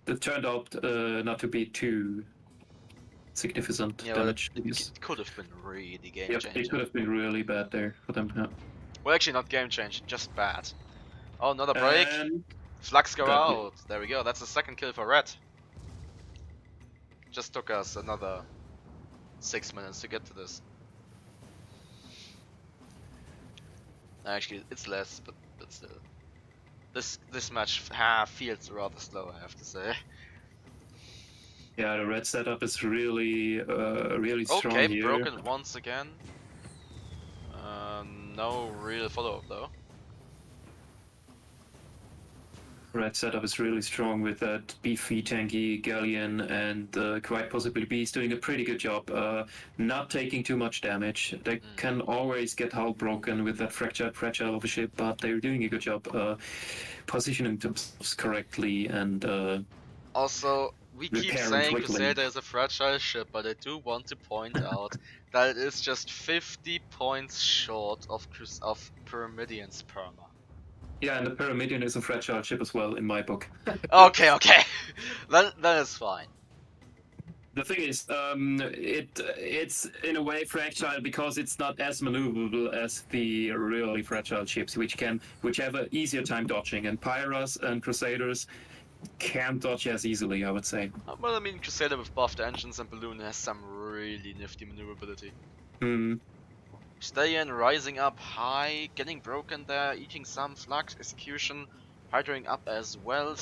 it turned out not to be too significant damage. It could have been really game changing. It could have been really bad there for them. Yeah. Well, actually, not game changing, just bad. Oh, another break. Flags go out. There we go. That's the second kill for Red. Just took us another 6 minutes to get to this. Actually, it's less, but still. This match feels rather slow, I have to say. Yeah, the red setup is really strong here. Okay, broken once again. No real follow-up though. Red setup is really strong with that beefy, tanky Galleon, and quite possibly Beast doing a pretty good job. Not taking too much damage. They can always get hull broken with that fragile of a ship, but they're doing a good job positioning themselves correctly and. Also, we keep saying Crusader is a fragile ship, but I do want to point out that it is just 50 points short of Pyramidian's perma. Yeah, and the Pyramidian is a fragile ship as well in my book. Okay. Then it's fine. The thing is, it's in a way fragile because it's not as maneuverable as the really fragile ships, which have an easier time dodging, and Pyras and Crusaders can't dodge as easily, I would say. Well, I mean, Crusader with buffed engines and Balloon has some really nifty maneuverability. Stallion rising up high, getting broken there, eating some flux, execution, hydroing up as well.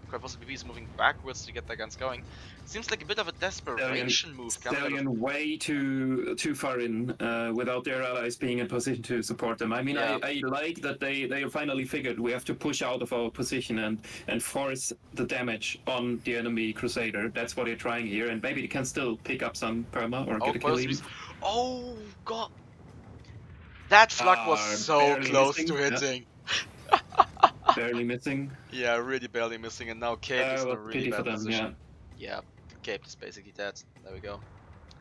Quite possibly Bees moving backwards to get their guns going. Seems like a bit of a desperation move. Stallion way too far in without their allies being in position to support them. I mean, I like that they finally figured we have to push out of our position and force the damage on the enemy Crusader. That's what they're trying here, and maybe they can still pick up some perma or get a kill even. Oh god! That flak was so close to hitting. Barely missing. Yeah, really barely missing, and now Cape is in a really bad position. Yeah, Cape is basically dead. There we go.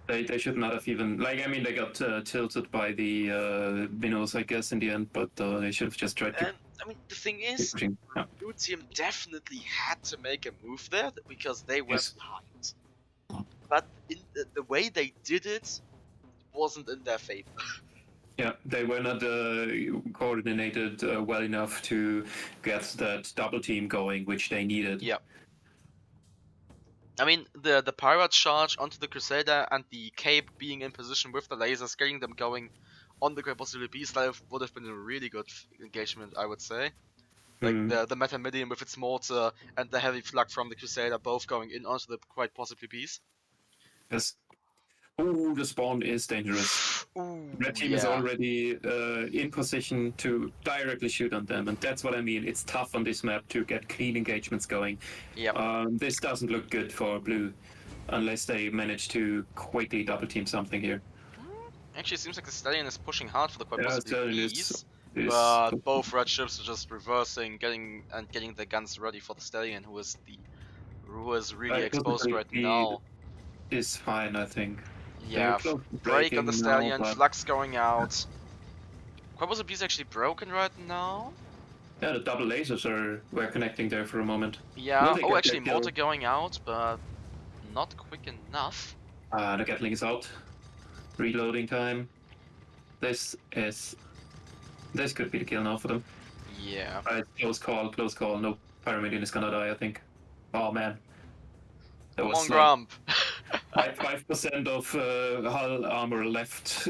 They should not have even they got tilted by the minnows, I guess, in the end, but they should have just tried to. And I mean, the thing is, Blue Team definitely had to make a move there because they were behind. But in the way they did it wasn't in their favor. Yeah, they were not coordinated well enough to get that double team going, which they needed. Yeah. I mean, the pirate charge onto the Crusader and the cape being in position with the lasers, getting them going on the Great Possibly Beast Life would have been a really good engagement, I would say. Like the Meta Medium with its mortar and the heavy flak from the Crusader both going in onto the Quite Possibly Beast. Yes. Ooh, the spawn is dangerous. Ooh, Red team is yeah. already in position to directly shoot on them, and that's what I mean. It's tough on this map to get clean engagements going. Yep. This doesn't look good for blue, unless they manage to quickly double team something here. Actually, it seems like the Stallion is pushing hard for the Quite Yeah, Possibly Stallion Beast. is But both red ships are just reversing, getting the guns ready for the Stallion, who is really exposed right now. is fine, I think. They're Yeah, close to break on breaking the now, Stallion, but flux going out. Quite Possibly is actually broken right now. yeah, the double lasers were connecting there for a moment. Will Yeah. they Oh, get actually, that kill? mortar going out, but not quick enough. The Gatling is out. Reloading time. This could be the kill now for them. Yeah. Right, close call, close call. No Pyramidian is gonna die, I think. Oh man. There Come on, was like Grump. 5% of hull armor left,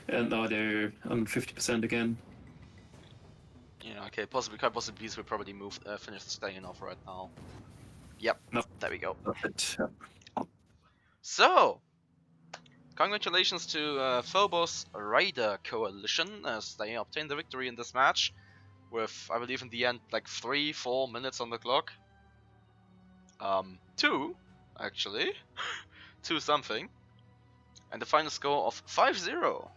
and now they're on 50% again. Yeah. Okay. Quite Possibly Beast will probably finish the Stallion off right now. Yep. No, There we go. not it. So, congratulations to Phobos Raider Coalition as they obtained the victory in this match with, I believe in the end, like 3-4 minutes on the clock. 2, actually. 2 something. And the final score of 5-0.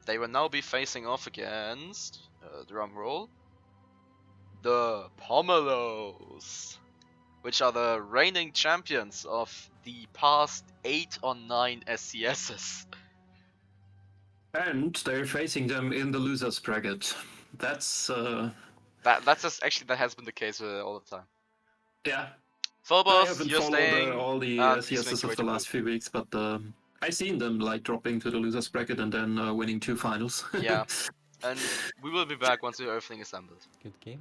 They will now be facing off against, drum roll, the Pomelos, which are the reigning champions of the past 8 or 9 SCSs. And they're facing them in the losers bracket. That's That's just actually that has been the case all the time. yeah. I Phobos, haven't you're followed staying, all the and please make CSs your way of the to blue. last few weeks, but I seen them like dropping to the losers bracket and then winning 2 finals. Yeah, and we will be back once everything is assembled. Good game.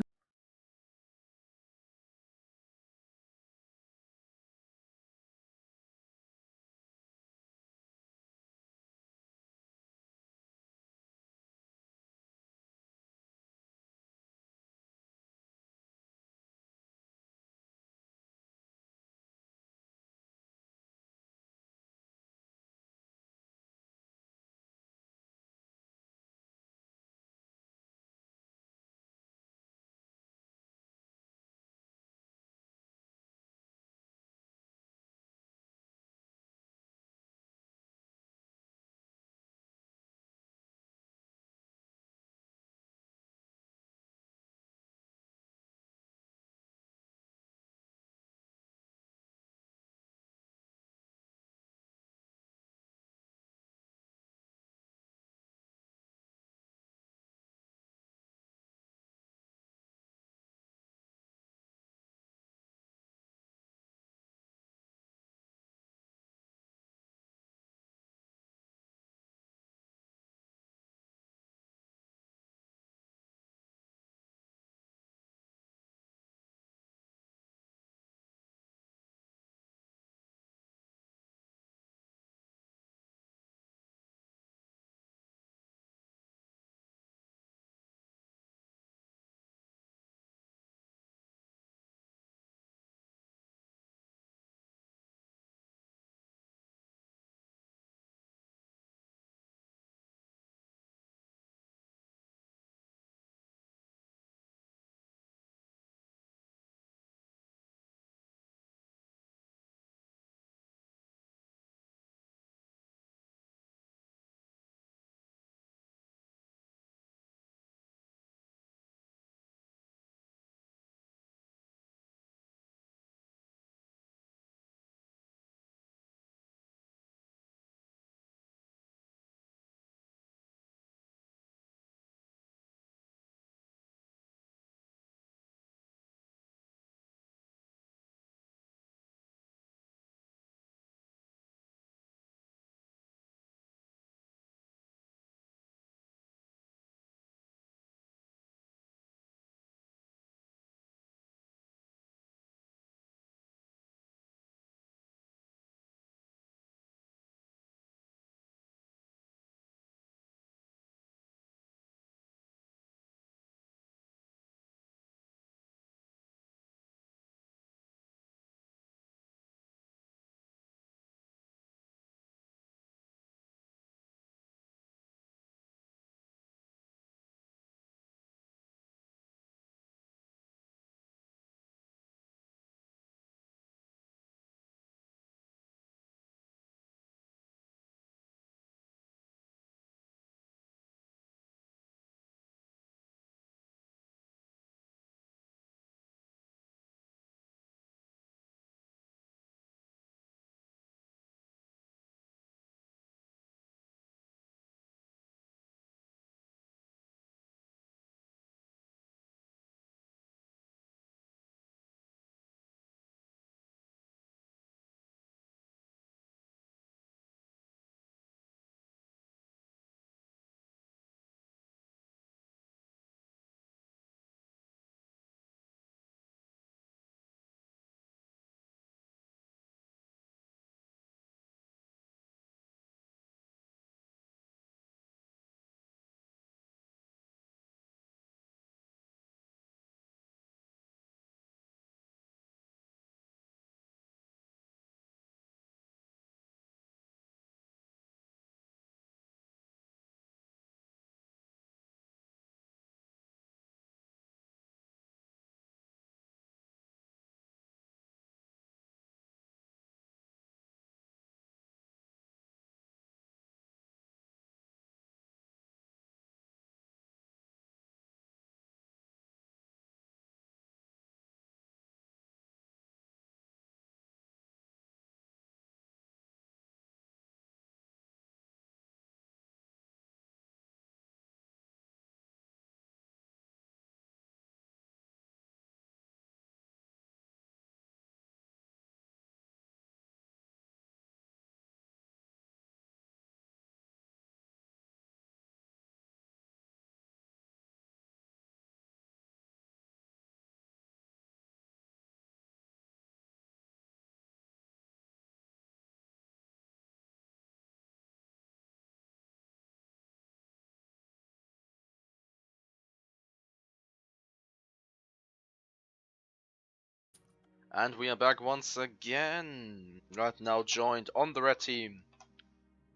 And we are back once again. Right now joined on the red team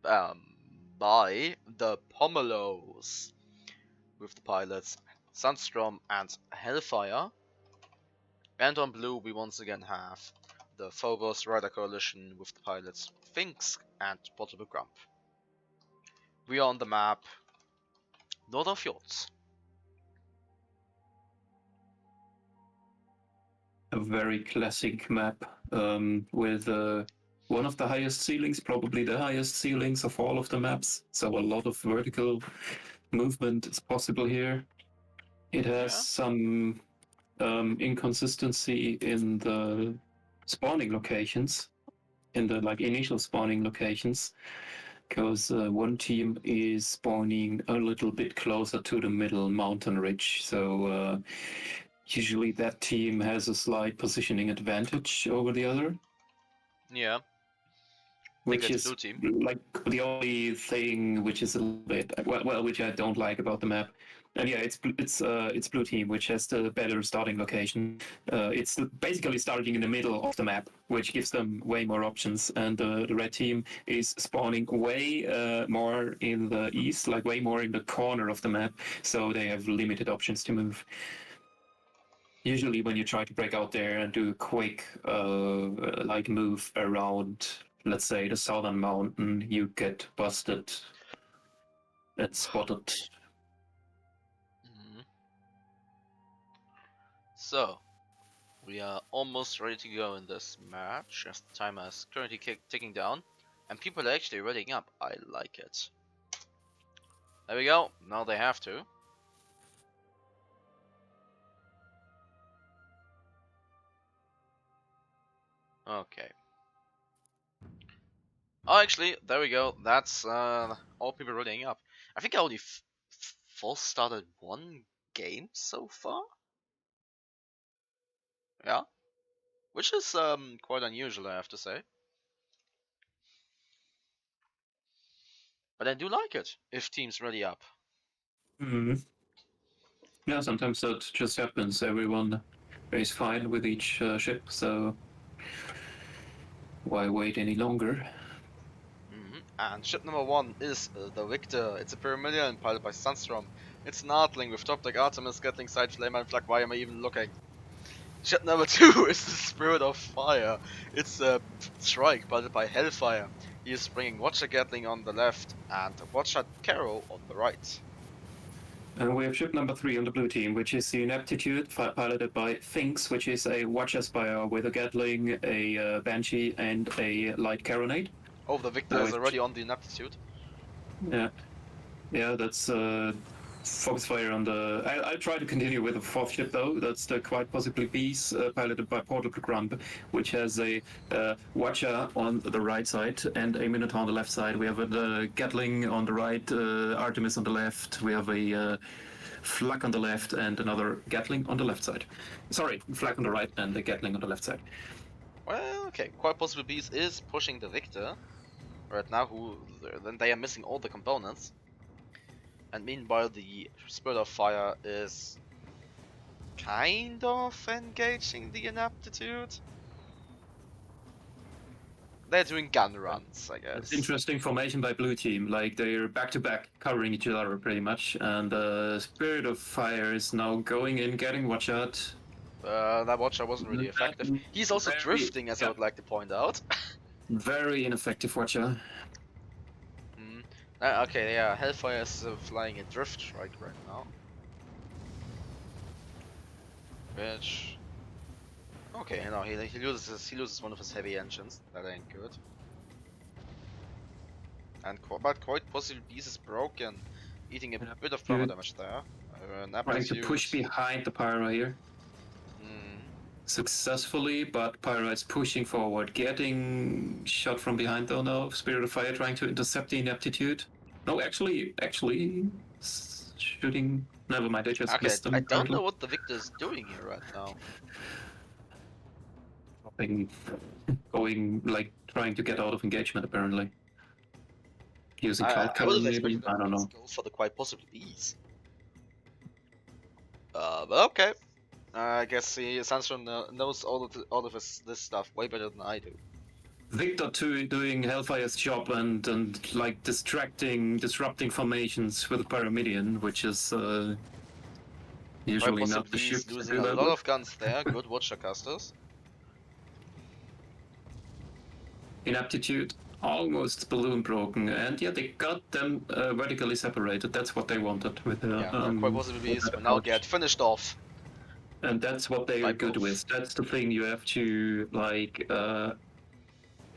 by the Pommelos, with the pilots Sunstrom and Hellfire. And on blue we once again have the Phobos Rider Coalition with the pilots Finks and Portable Grump. We are on the map Northern Fjords. A very classic map with one of the highest ceilings, probably the highest ceilings of all of the maps. So a lot of vertical movement is possible here. It has some inconsistency in the spawning locations, in the initial spawning locations, because one team is spawning a little bit closer to the middle mountain ridge. So usually that team has a slight positioning advantage over the other. Yeah. Which is like the only thing which is a little bit well, which I don't like about the map. And yeah, it's blue team which has the better starting location. It's basically starting in the middle of the map, which gives them way more options. And the red team is spawning way more in the east, like way more in the corner of the map, so they have limited options to move. Usually, when you try to break out there and do a quick move around, let's say, the southern mountain, you get busted and spotted. So, we are almost ready to go in this match, as the timer is currently ticking down, and people are actually readying up. I like it. There we go, now they have to. Okay. Oh, actually, there we go. That's all people readying up. I think I only full started one game so far. Yeah, which is quite unusual, I have to say. But I do like it if teams ready up. Mm-hmm. Yeah, sometimes that just happens. Everyone is fine with each ship, so why wait any longer? And ship number 1 is the Victor. It's a Pyramidon piloted by Sunstrom. It's an Artling with top deck Artemis, Gatling, Side Flamer, and Flak. Why am I even looking? Ship number 2 is the Spirit of Fire. It's a Strike piloted by Hellfire. He is bringing Watcher Gatling on the left and Watcher Caro on the right. And we have ship number 3 on the blue team, which is the Ineptitude, piloted by Finks, which is a Watcher Spire with a Gatling, a Banshee, and a light Carronade. Oh, the Victor is already on the Ineptitude. Yeah, that's focus fire on the. I'll try to continue with the 4th ship though. That's the quite possibly Beast, piloted by Portable Grump, which has a Watcher on the right side and a Minotaur on the left side. We have a Gatling on the right, Artemis on the left. We have a Flak on the left and another Gatling on the left side. Sorry, Flak on the right and a Gatling on the left side. Well, okay, quite possibly Beast is pushing the Victor right now. Then they are missing all the components. And meanwhile, the Spirit of Fire is kind of engaging the Ineptitude. They're doing gun runs, I guess. It's interesting formation by blue team. Like they're back to back, covering each other pretty much. And Spirit of Fire is now going in, getting watch out. That Watcher wasn't really effective. He's also drifting, as I would like to point out. Very ineffective Watcher. Okay, yeah, Hellfire is flying a drift strike right now. Which... Okay, no, he loses one of his heavy engines. That ain't good. And but quite possibly Beast is broken, eating a bit of promo damage there. Trying to push behind the Pyro here. Successfully, but Pyro is pushing forward, getting shot from behind though now. Spirit of Fire trying to intercept the Ineptitude. No, actually shooting. Never mind, I just missed them. I don't know what the Victor is doing here right now. Going like trying to get out of engagement apparently. Using cloud cover maybe. I don't know. Go for the quite possibly Beast. But okay. I guess the Sandstorm knows all of this stuff way better than I do. Victor too doing Hellfire's job and like disrupting formations with Pyramidion, which is usually not the Possibly ship he's to losing do a that lot with. of guns there. Good Watcher casters. Inaptitude almost balloon broken, and yeah, they got them vertically separated. That's what they wanted with Yeah, quite possibly with these that will now approach. get finished off And that's what they by are good both. with. That's the thing you have to like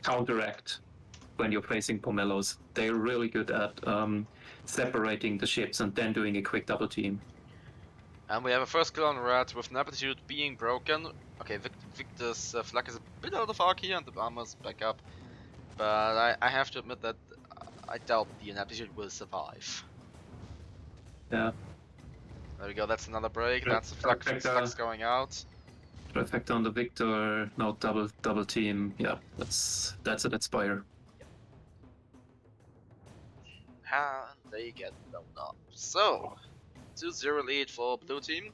counteract when you're facing Pomelos. They're really good at separating the ships and then doing a quick double team. And we have a first kill on Red with an aptitude being broken. Okay, Victor's flag is a bit out of arc here and the armor's back up. But I have to admit that I doubt the inaptitude will survive. Yeah. There we go, that's another break. That's the flags going out. Trifecta on the Victor, no double team. Yeah, that's it at Spire. And they get blown up. So, 2-0 lead for blue team.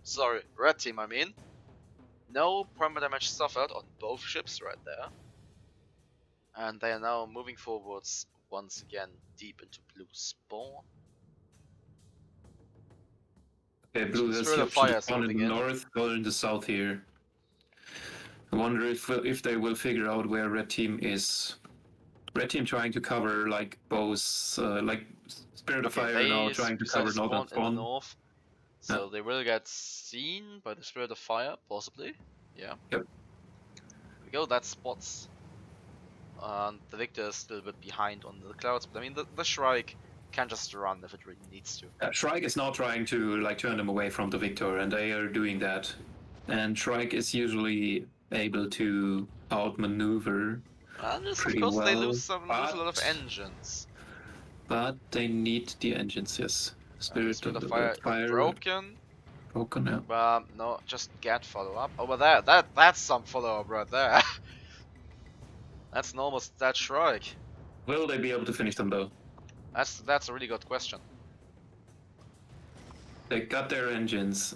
Sorry, red team I mean. No perma damage suffered on both ships right there. And they are now moving forwards once again deep into blue spawn. Okay, blue has Spirit the of option Fire to is spawn in moving the in. north or in the south here. I wonder if they will figure out where red team is. Red team trying to cover like both, like Spirit of Fire now trying to cover northern spawned in the spawn. north. Yeah. So they will get seen by the Spirit of Fire, possibly. Yeah. Yep. There we go, that spots. And the Victor is still a bit behind on the clouds, but I mean the Shrike can just run if it really needs to. Shrike is now trying to like turn them away from the Victor, and they are doing that. And Shrike is usually able to outmaneuver And just of pretty course they well, lose a lot of engines. but they need the engines. Yes, Spirit Spirit of of the Fire broken. broken. Yeah. No, just get follow up. Over there, that's some follow up right there. That's an almost that Shrike. Will they be able to finish them though? That's a really good question. They got their engines.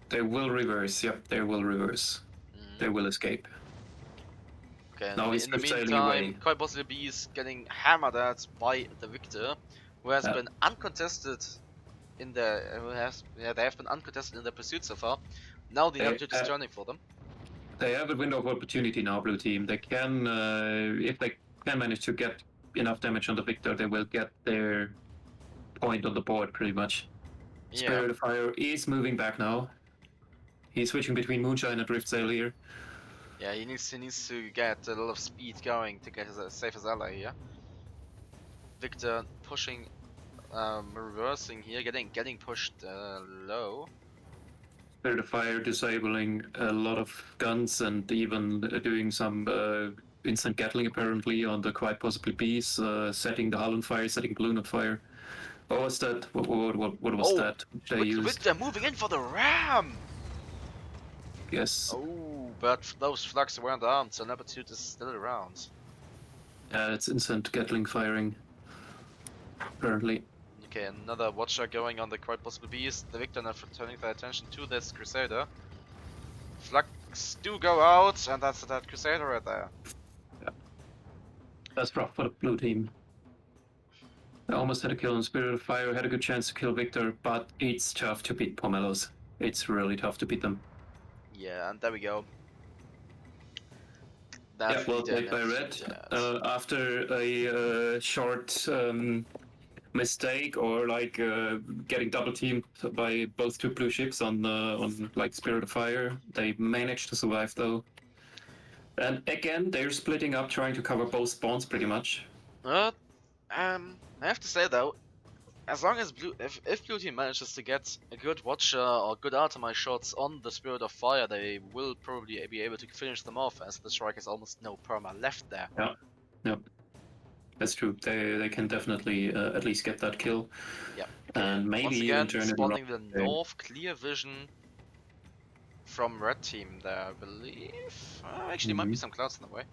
They will reverse. Yep, they will reverse. They will escape. Okay, Now he's in the sailing away. meantime, quite possibly he's getting hammered at by the Victor, who has been uncontested in they have been uncontested in their pursuit so far. Now the inaptitude is turning for them. They have a window of opportunity now, blue team. They can, if they can manage to get enough damage on the Victor, they will get their point on the board pretty much. Yeah. Spirit of Fire is moving back now. He's switching between Moonshine and Rift Sail here. Yeah, he needs to get a lot of speed going to get as safe as ally here. Victor pushing, reversing here, getting pushed low. Spirit of Fire disabling a lot of guns and even doing some instant Gatling apparently on the quite possibly bees, setting the hull on fire, setting balloon on fire. What was that? What was that they used? Victor moving in for the ram! Yes. Oh, but those flags weren't armed, so Neptune is still around. It's instant Gatling firing, apparently. Okay, another Watcher going on the quite possible beast. The Victor now turning their attention to this Crusader. Flags do go out, and that's that Crusader right there. Yeah. That's rough for the blue team. They almost had a kill on Spirit of Fire, had a good chance to kill Victor, but it's tough to beat Pomelos. It's really tough to beat them. Yeah, and there we go. Yeah, well played by Red. After a short mistake or like getting double teamed by both two blue ships on like Spirit of Fire, they managed to survive though. And again, they're splitting up, trying to cover both spawns pretty much. I have to say though, as long as if blue team manages to get a good Watcher or good Artemai shots on the Spirit of Fire, they will probably be able to finish them off, as the Shrike has almost no perma left there. Yeah, yep. That's true. They can definitely at least get that kill. Yeah. And maybe once even again, turn it spawning around. the north, clear vision from red team there, I believe. Actually, might be some clouds in the way.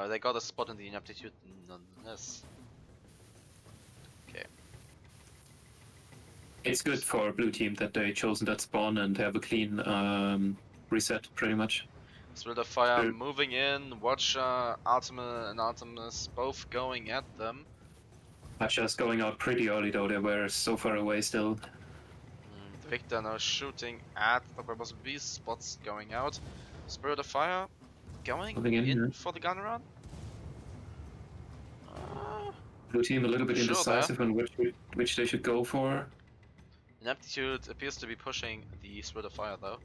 They got a spot in the inaptitude nonetheless. Okay. It's good for blue team that they chosen that spawn and have a clean reset, pretty much. Spirit of Fire Spirit- moving in, Watcher, Artemis and Artemis both going at them. Just going out pretty early though, they were so far away still. The Victor now shooting at the Quabos Beast, spots going out. Spirit of Fire going Moving in, yeah. for the gun run. Blue team a little bit Sure there. indecisive on which they should go for. Ineptitude appears to be pushing the Spirit of Fire though.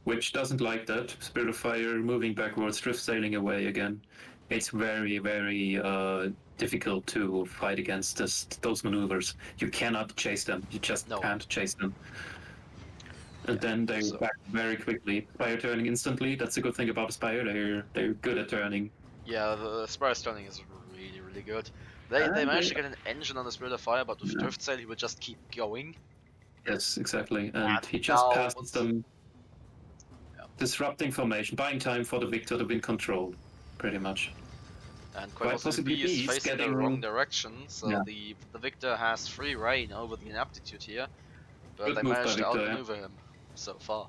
Which doesn't like that. Spirit of Fire moving backwards, drift sailing away again. It's very, very difficult to fight against those maneuvers. You cannot chase them. You just can't chase them. And Yeah, then they so- back very quickly. Spire turning instantly. That's a good thing about Spire. They're good at turning. Yeah, the Spire's turning is really, really good. They managed to get an engine on the Spirit of Fire, but with Drift Sail he would just keep going. Yes, exactly. And And he just now passes them, disrupting formation, buying time for the Victor to win control, pretty much. And Quite quite possibly possibly B is B is facing the getting- wrong direction, so Yeah. the Victor has free reign over the Inaptitude here, but Good they move by managed to Victor, yeah. outmaneuver him so far.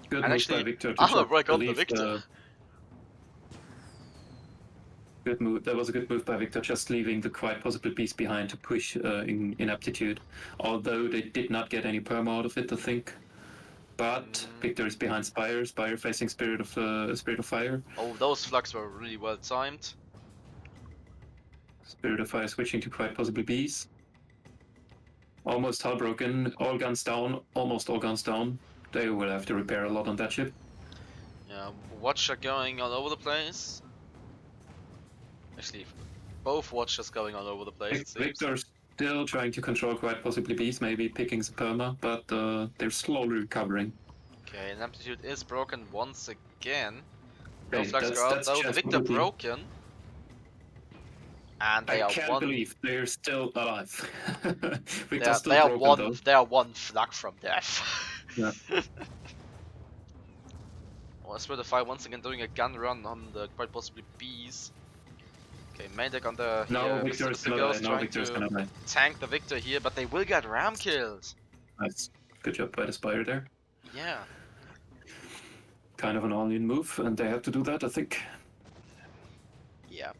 Good And move actually, by Victor to armor just break on the leave Victor. Good move. That was a good move by Victor, just leaving the quite possible piece behind to push in Inaptitude. Although they did not get any perma out of it, I think. But Victor is behind Spire. Spire facing Spirit of Fire. Oh, those flags were really well timed. Spirit of Fire switching to quite possibly Bees. Almost hull broken. All guns down. Almost all guns down. They will have to repair a lot on that ship. Yeah, Watcher going all over the place. Actually, both Watchers going all over the place, it seems. Victor's still trying to control quite possibly Bees, maybe picking some perma, but they're slowly recovering. Okay, and Amplitude is broken once again. No Okay, flags go out that's though, the just Victor brutal. broken. And they I are can't one. believe they're still alive. They Victor's are, still they are broken one. though. They are one flag from death. Yeah. Well, Spirit of Fire once again doing a gun run on the quite possibly Bees. Okay, main deck on the Now here. Victor is Mr. gonna Girls die. Now trying Victor's to gonna die. tank the Victor here, but they will get ram killed. Nice. Good job by the Spire there. Yeah. Kind of an all-in move, and they have to do that, I think. Yeah.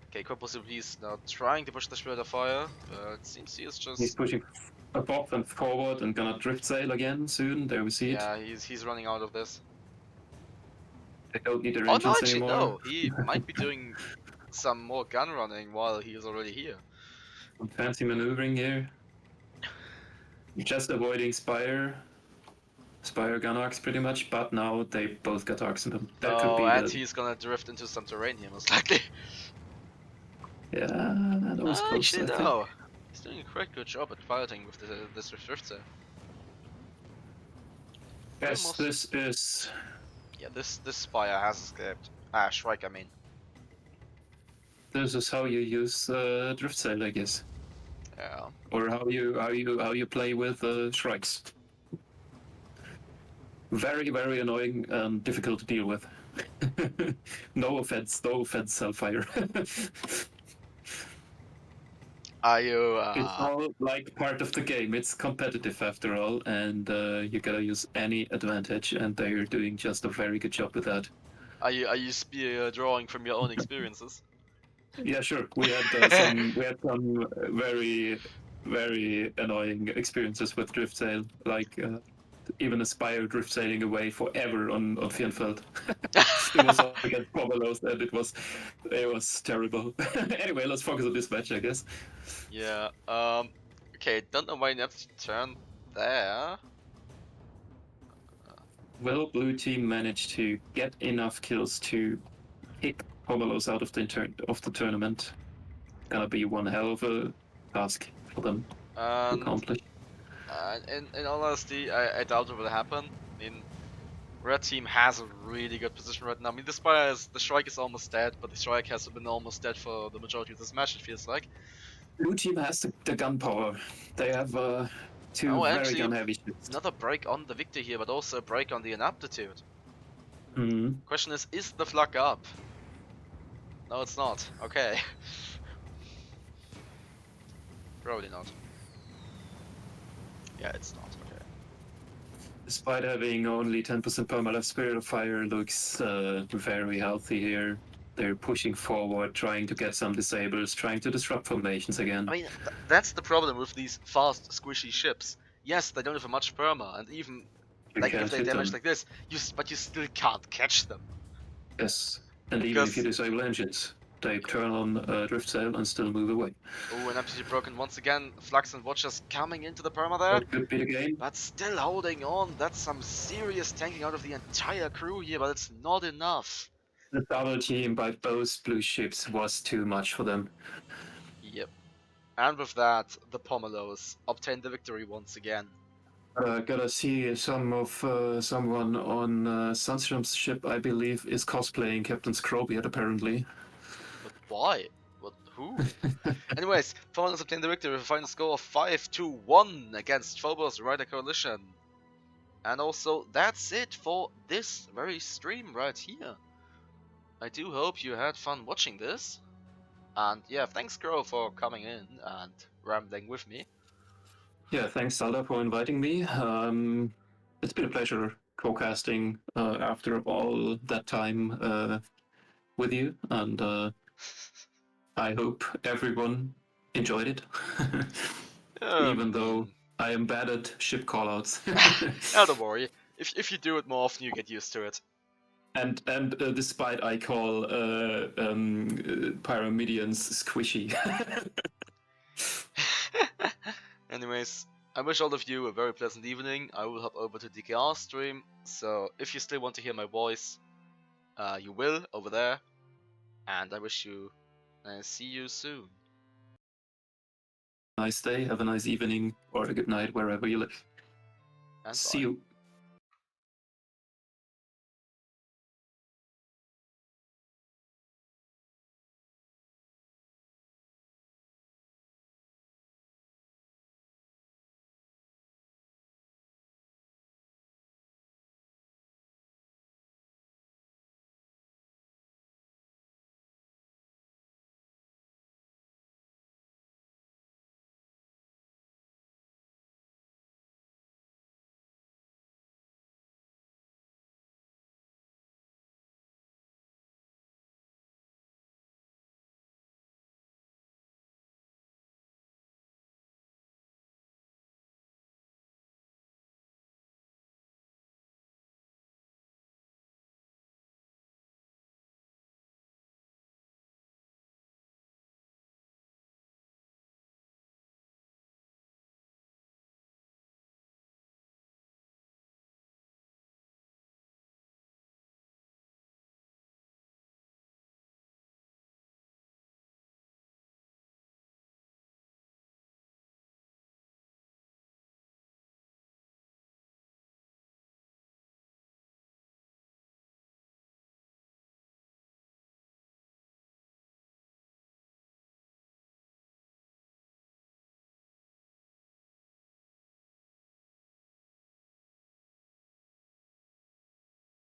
Okay, quite possibly he's now trying to push the Spirit of Fire, but it seems he is just. He's pushing above and forward and gonna drift sail again soon. There we see it. Yeah, he's running out of this. They don't need their Oh engines no, actually anymore. no. He might be doing some more gun running while he is already here. Some fancy maneuvering here. Just avoiding Spire gun arcs pretty much, but now they both got arcs in them. That could be and the... he's gonna drift into some terrain here most likely. Yeah, that was close, Actually I think. no. He's doing a quite good job at piloting with this drift there. Yes, Almost. this is... Yeah, this Spire has escaped. Shrike I mean. This is how you use drift sail, I guess. Yeah. Or how you play with Shrikes. Very, very annoying and difficult to deal with. No offense, Hellfire. Are you It's all like part of the game. It's competitive after all, and you gotta use any advantage, and they're doing just a very good job with that. are you spear drawing from your own experiences? Yeah, sure. We had some very, very annoying experiences with drift sail, like even a Spire drift sailing away forever on Fjernfeld. It was all against Pomelos, and it was terrible. Anyway, let's focus on this match, I guess. Yeah. Okay, don't know why you have to turn there. Will blue team manage to get enough kills to kick Pomelos out of the tournament? Gonna be one hell of a task for them to accomplish. In all honesty, I doubt it will happen. I mean, red team has a really good position right now. I mean, the Shrike is almost dead, but the Shrike has been almost dead for the majority of this match, it feels like. Blue team has the gun power. They have two very actually, gun heavy ships. Another break on the Victor here, but also a break on the Inaptitude. Mm-hmm. Question is the flag up? No, it's not. Okay. Probably not. Yeah, it's not. Okay. Despite having only 10% perma-left, Spirit of Fire looks very healthy here. They're pushing forward, trying to get some disables, trying to disrupt formations again. I mean, that's the problem with these fast, squishy ships. Yes, they don't have much perma, and even You like if can't they hit damage them. like this, but you still can't catch them. Yes. And even if you Because disable engines, they yeah. turn on drift sail and still move away. Oh, and MTG broken once again. Flux and Watchers coming into the perma there, That could be the game. but still holding on. That's some serious tanking out of the entire crew here, but it's not enough. The double team by both blue ships was too much for them. Yep. And with that, the Pomelos obtain the victory once again. Gotta see some of someone on Sunstrom's ship, I believe, is cosplaying Captain Scrobeard, apparently. But why? What? Who? Anyways, Pomelos obtain the victory with a final score of 5-1 against Phobos Rider Coalition. And also, that's it for this very stream right here. I do hope you had fun watching this. And yeah, thanks Crow for coming in and rambling with me. Yeah, thanks, Salda, for inviting me. It's been a pleasure co-casting after all that time with you, and I hope everyone enjoyed it. Even though I am bad at ship callouts. Oh, don't worry. If you do it more often, you get used to it. And despite I call pyramidians squishy. Anyways, I wish all of you a very pleasant evening. I will hop over to DKR stream, so if you still want to hear my voice, you will over there. And I wish you see you soon. Nice day, have a nice evening, or a good night wherever you live. And See bye. you.